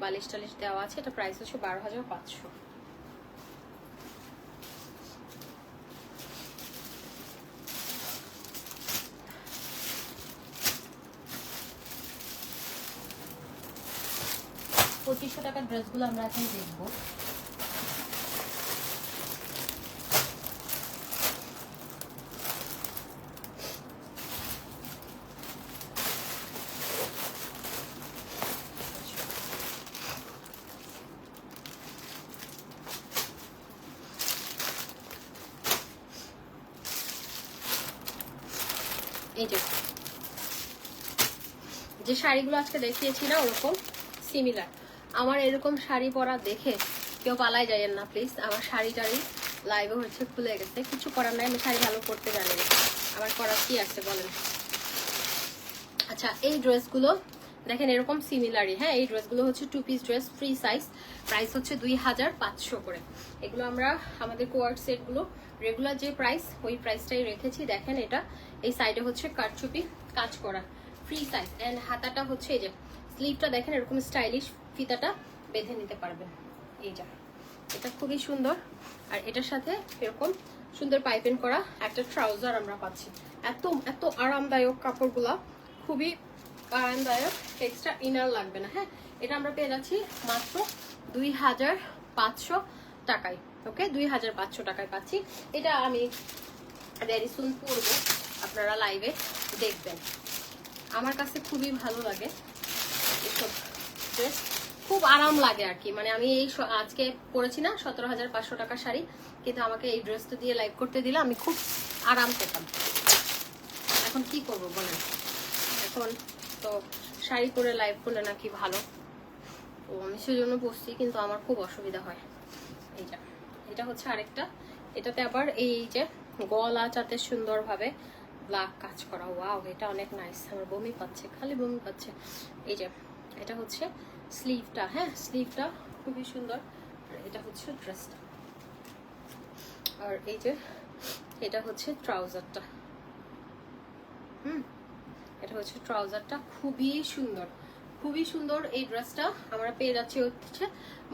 বালিশ টালিশ দেওয়া আছে। এটা প্রাইস হচ্ছে 12,500। $2,500 টাকার ড্রেসগুলো আমরা এখন দেখবো। এই যে শাড়িগুলো আজকে দেখিয়েছি না, ওরকম সিমিলার। আমার এরকম শাড়ি পরা দেখে কেউ পালাই যায়েন না প্লিজ। আমার শাড়ি টাড়ি লাইভে হচ্ছে খুলে গেছে, কিছু করার নাই, আমি শাড়ি ভালো করতে জানি না, আমার করার কি আছে বলেন। আচ্ছা, এই ড্রেসগুলো দেখেন এরকম সিমিলারই। হ্যাঁ, এই ড্রেসগুলো হচ্ছে 2 piece dress, free size, price হচ্ছে 2500 করে। এগুলো আমরা আমাদের কোয়ার্ড সেটগুলো রেগুলার যে প্রাইস ওই প্রাইসটাই রেখেছি। দেখেন এটা এই সাইডে হচ্ছে কারচুপি কাজ করা, ফ্রি সাইজ। অ্যান্ড হাতাটা হচ্ছে এই যে স্লিভটা দেখেন এরকম স্টাইলিশ, ফিতাটা বেঁধে নিতে পারবেন। এই যা, এটা খুবই সুন্দর। আর এটার সাথে এরকম সুন্দর পাইপিং করা একটা ট্রাউজার আমরা পাচ্ছি। এত এত আরামদায়ক কাপড়গুলা, খুবই আরামদায়ক, এক্সট্রা ইনার লাগবে না। হ্যাঁ, এটা আমরা পেয়ে যাচ্ছি মাত্র 2500 টাকায়। ওকে, 2500 টাকায় পাচ্ছি। এটা আমি ভেরি সুন পরবো, আপনারা লাইভে দেখবেন। আমার কাছে খুবই ভালো লাগে এসব ড্রেস, খুব আরাম লাগে আর কি। মানে আমি এই আজকে পরেছি না 17500 টাকার শাড়ি, কিন্তু আমাকে এই ড্রেসটা দিয়ে লাইভ করতে দিলে আমি খুব আরাম পেতাম। এখন কি করব বলেন, এখন তো শাড়ি পরে লাইভ করলে নাকি ভালো, তো আমি সেজন্য বসছি, কিন্তু আমার খুব অসুবিধা হয়। এই যে এটা হচ্ছে আরেকটা, এটাতে আবার এই যে গলা চাতে সুন্দরভাবে ব্ল্যাক কাজ করা। ওয়াও, এটা অনেক নাইস। আমার বমি পাচ্ছে, খালি বমি পাচ্ছে। এই যে এটা হচ্ছে স্লিভটা, হ্যাঁ স্লিভটা খুবই সুন্দর। আর এটা হচ্ছে ড্রেসটা, আর এই যে এটা হচ্ছে ট্রাউজারটা। এটা হচ্ছে ট্রাউজারটা, খুবই সুন্দর, খুবই সুন্দর। এই ড্রেসটা আমরা পেয়ে যাচ্ছি হচ্ছে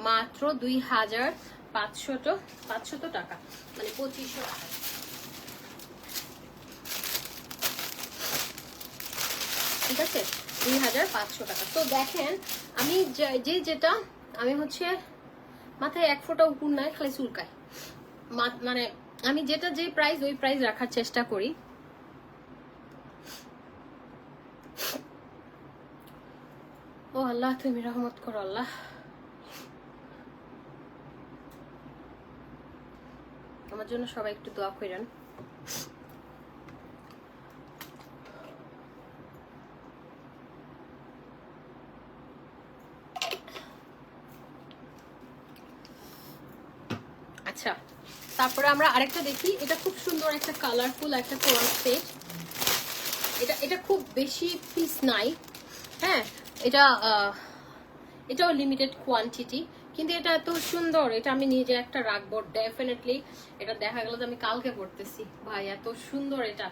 মাত্র 2500 টাকা, মানে 2500 টাকা। ঠিক আছে, 2500 টাকা। তো দেখেন আমি যেটা আমি হচ্ছে মাথায় 1 ফোঁটা উপর নাই, খালি চুলকায়। মানে আমি যেটা যে প্রাইস ওই প্রাইস রাখার চেষ্টা করি। ও আল্লাহ, তুমি রহমত করো আল্লাহ। আমার জন্য সবাই একটু দোয়া করেন। আচ্ছা, তারপরে আমরা আরেকটা দেখি। এটা খুব সুন্দর একটা কালারফুল একটা কোয়ার্ড সেট। এটা খুব বেশি পিস নাই, হ্যাঁ এটাও লিমিটেড কোয়ান্টিটি, কিন্তু এটা এত সুন্দর। এটা আমি নিজে একটা রাখবো ডেফিনেটলি। এটা দেখা গেল যে আমি কালকে পড়তেছি, ভাই এত সুন্দর এটা।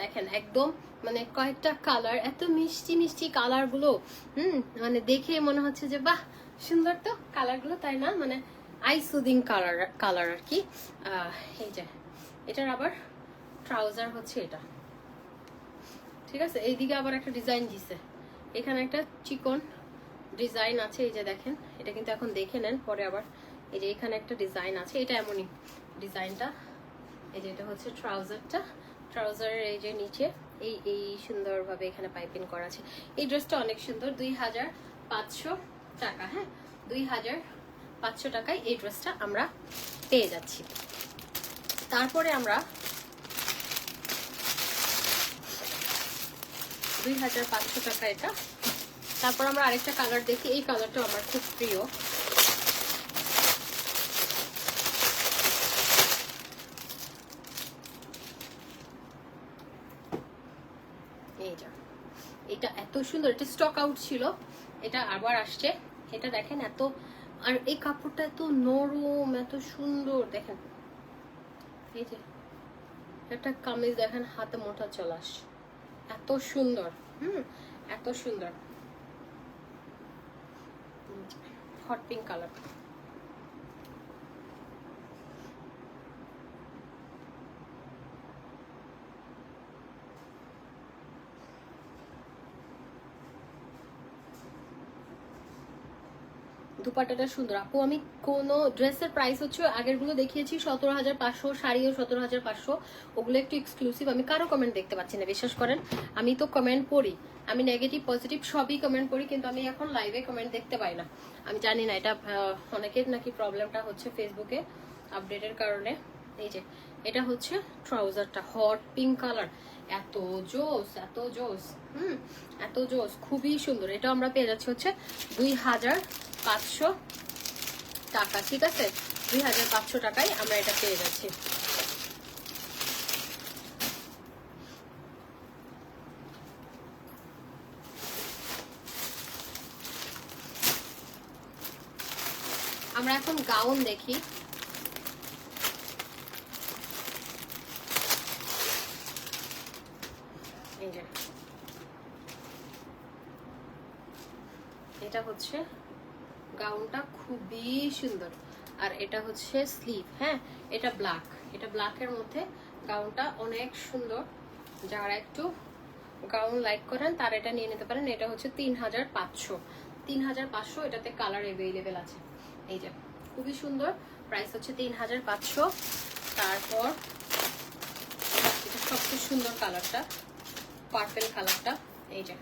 দেখেন একদম মানে কয়েকটা কালার, এত মিষ্টি মিষ্টি কালার গুলো। মানে দেখে মনে হচ্ছে যে বাহ সুন্দর তো কালার গুলো, তাই না? মানে আই সুদিং কালার আর কি। এই যে এটার আবার ট্রাউজার হচ্ছে এটা, ঠিক আছে। এইদিকে আবার একটা ডিজাইন দিছে, এখানে একটা চিকন ডিজাইন আছে। এই যে দেখেন, এটা কিন্তু এখন দেখে নেন, পরে আবার এই যে এখানে একটা ডিজাইন আছে, এটা এমনই ডিজাইনটা। এই যে এটা হচ্ছে ট্রাউজারটা, ট্রাউজারের এই যে নিচে এই সুন্দরভাবে এখানে পাইপিং করা আছে। এই ড্রেসটা অনেক সুন্দর, 2500 টাকা। হ্যাঁ, 2500 টাকায় এই ড্রেসটা আমরা পেয়ে যাচ্ছি। তারপরে আমরা 2500 টাকা এটা। তারপর আমরা আরেকটা কালার দেখি, এই কালারটা আমার খুব প্রিয়। এটা এত সুন্দর, এটা স্টক আউট ছিল, এটা আবার আসছে। এটা দেখেন এত, আর এই কাপড়টা এত নরম, এত সুন্দর। দেখেন এই যে একটা কামিজ দেখেন, হাতে মোটা চলে আসছে, এত সুন্দর। এত সুন্দর, হট পিঙ্ক কালার। দুপাট্টাটা সুন্দর। আপু আমি কোন ড্রেসের প্রাইস হচ্ছে আগের গুলো দেখিয়েছি 17500, শাড়িও 17500, ওগুলো একটু এক্সক্লুসিভ। আমি কারো কমেন্ট দেখতে পাচ্ছি না, বিশ্বাস করেন। আমি তো কমেন্ট পড়ি, আমি নেগেটিভ পজিটিভ সবই কমেন্ট পড়ি, কিন্তু আমি এখন লাইভে কমেন্ট দেখতে পাই না। আমি জানি না, এটা অনেকের নাকি প্রবলেমটা হচ্ছে ফেসবুকে আপডেটের কারণে। এই যে এটা হচ্ছে ট্রাউজারটা, হট পিঙ্ক কালার, এত জোস, এত জোস, এত জোস, খুবই সুন্দর। এটা আমরা পেয়ে যাচ্ছি হচ্ছে 2500 টাকা, ঠিক আছে। 2500 টাকায় আমরা এটা পেয়ে যাচ্ছি। আমরা এখন গাউন দেখি। এই যে এটা হচ্ছে গাউনটা, খুবই সুন্দর। আর এটা হচ্ছে স্লিভ, হ্যাঁ এটা ব্ল্যাক, এটা ব্ল্যাকের মধ্যে গাউনটা অনেক সুন্দর। যারা একটু গাউন লাইক করেন তারা এটা নিয়ে নিতে পারেন। এটা হচ্ছে 3500, 3500। এটাতে কালার অ্যাভেলেবেল আছে। এই যে খুবই সুন্দর, প্রাইস হচ্ছে 3500। তারপর এটা সবচেয়ে সুন্দর কালারটা, পার্পল কালারটা। এই যে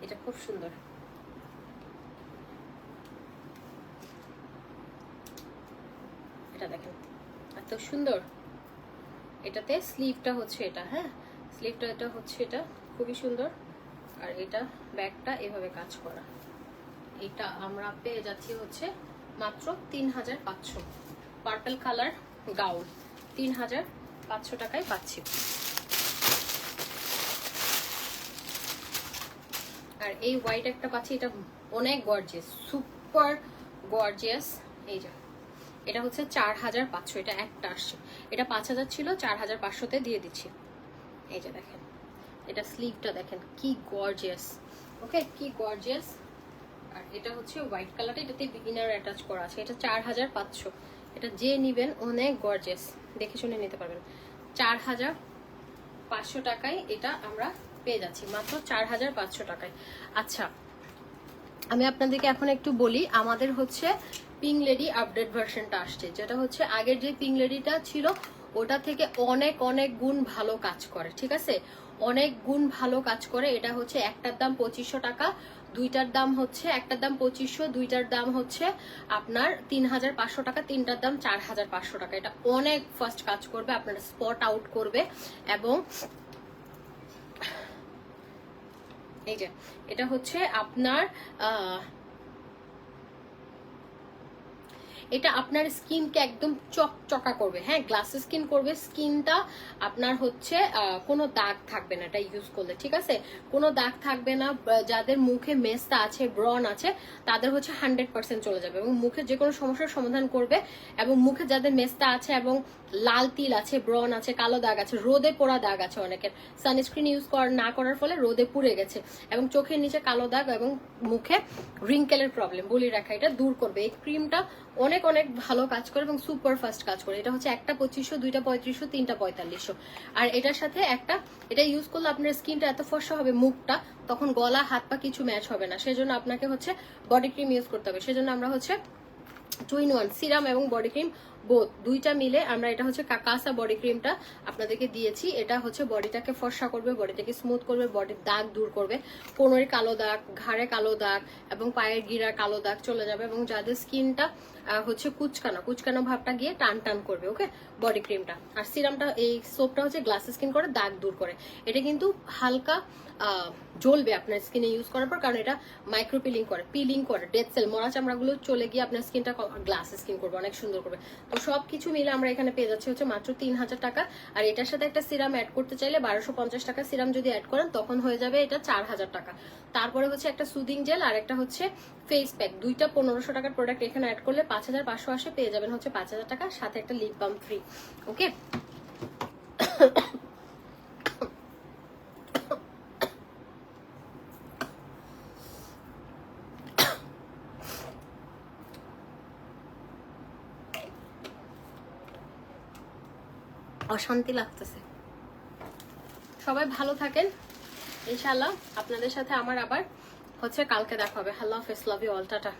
এটা খুব সুন্দর। এটা দেখেন এত সুন্দর। এটাতে স্লিভটা হচ্ছে এটা, হ্যাঁ স্লিভটা এটা হচ্ছে এটা, খুবই সুন্দর। আর এটা ব্যাগটা এভাবে কাজ করা। এটা আমরা পেয়ে যাচ্ছি হচ্ছে মাত্র 3500। পার্পল কালার গাউন 3500 টাকায় পাচ্ছি। আর এই হোয়াইট একটা পাচ্ছি, এটা অনেক গর্জিয়াস, সুপার গর্জিয়াস। এই যে এটা হচ্ছে 4500, এটা একটা আসছে, এটা 5000 ছিল, 4500-তে দিয়ে দিচ্ছি। এই যে দেখেন এটা স্লিভটা দেখেন কি গর্জিয়াস, ওকে কি গর্জিয়াস। আর এটা হচ্ছে হোয়াইট কালারটা, এটাতে বিগিনার অ্যাটাচ করা আছে। এটা 4500, এটা যে নিবেন অনেক গর্জিয়াস, দেখে শুনে নিতে পারবেন। 4500 টাকায় এটা আমরা পেয়ে যাচ্ছি, মাত্র 4500 টাকায়। আচ্ছা আমি আপনাদেরকে এখন একটু বলি, আমাদের হচ্ছে পিঙ্ক লেডি আপডেট ভার্সনটা আসছে, যেটা হচ্ছে আগের যে পিঙ্ক লেডিটা ছিল ওটা থেকে অনেক অনেক গুণ ভালো কাজ করে, ঠিক আছে অনেক গুণ ভালো কাজ করে। এটা হচ্ছে একটার দাম 2500 টাকা, দুইটার দাম হচ্ছে, একটার দাম 2500, দুইটার দাম হচ্ছে আপনার 3500 টাকা, তিনটার দাম 4500 টাকা। এটা অনেক ফাস্ট কাজ করবে, আপনার স্পট আউট করবে। এবং এই যে এটা হচ্ছে আপনার এটা আপনার স্কিনকে একদম চকচকা করবে, হ্যাঁ গ্লাসি স্কিন করবে। স্কিনটা আপনার হচ্ছে কোনো দাগ থাকবে না এটা ইউজ করলে, ঠিক আছে কোনো দাগ থাকবে না। যাদের মুখে মেস্তা আছে, ব্রন আছে, তাদের হচ্ছে 100% চলে যাবে এবং মুখে যে কোনো সমস্যার সমাধান করবে। এবং মুখে যাদের মেস্তা আছে এবং লাল তিল আছে, ব্রন আছে, কালো দাগ আছে, রোদে পোড়া দাগ আছে, অনেকের সানস্ক্রিন ইউজ না করার ফলে রোদে পুড়ে গেছে, এবং চোখের নিচে কালো দাগ এবং মুখে রিঙ্কেলের প্রবলেম, বলি রাখা, এটা দূর করবে। এই ক্রিমটা অনেক অনেক ভালো কাজ করে এবং সুপার ফাস্ট কাজ করে। এটা হচ্ছে একটা 2500, দুইটা 3500, তিনটা 4500। আর এটার সাথে একটা, এটা ইউজ করলে আপনার স্কিনটা এত ফর্সা হবে, মুখটা তখন গলা হাত পা কিছু ম্যাচ হবে না। সেজন্য আপনাকে হচ্ছে বডি ক্রিম ইউজ করতে হবে। সেজন্য আমরা হচ্ছে 2-in-1 সিরাম এবং বডি ক্রিম বোথ দুইটা মিলে আমরা এটা হচ্ছে কাকাসা বডি ক্রিমটা আপনাদেরকে দিয়েছি। এটা হচ্ছে বডিটাকে ফর্সা করবে, বডিটাকে স্মুথ করবে, বডির দাগ দূর করবে, কোমরের কালো দাগ, ঘাড়ে কালো দাগ এবং পায়ের গিরার কালো দাগ চলে যাবে। এবং যাদের স্কিনটা হচ্ছে কুচকানো ভাবটা গিয়ে টান টান করবে, ওকে বডি ক্রিমটা। আর সিরামটা, এই সোপটা হচ্ছে গ্লাস স্কিন করে, দাগ দূর করে। এটা কিন্তু হালকা জ্বলবে আপনার স্কিনে ইউজ করার পর, কারণ এটা মাইক্রো পিলিং করে ডেড সেল মরা চামড়াগুলো চলে গিয়ে আপনার স্কিনটা গ্লাস স্কিন করবে, অনেক সুন্দর করবে। তো সবকিছু মিলে আমরা এখানে পেয়ে যাচ্ছি হচ্ছে মাত্র 3000 টাকা। আর এটার সাথে একটা সিরাম অ্যাড করতে চাইলে 1250 টাকা সিরাম যদি অ্যাড করেন তখন হয়ে যাবে এটা 4000 টাকা। তারপরে হচ্ছে একটা সুদিং জেল আর একটা হচ্ছে ফেস প্যাক, দুইটা 1500 টাকার প্রোডাক্ট এখানে অ্যাড করলে 5500 আসে, পেয়ে যাবেন হচ্ছে 5000 টাকা, সাথে একটা লিপ বাম ফ্রি, ওকে। অশান্তি লাগতেছে। সবাই ভালো থাকেন, ইনশাআল্লাহ আপনাদের সাথে আমার আবার হচ্ছে কালকে দেখা হবে। আল্লাহ হাফেজ, লাভ ইউ অল, টাটা।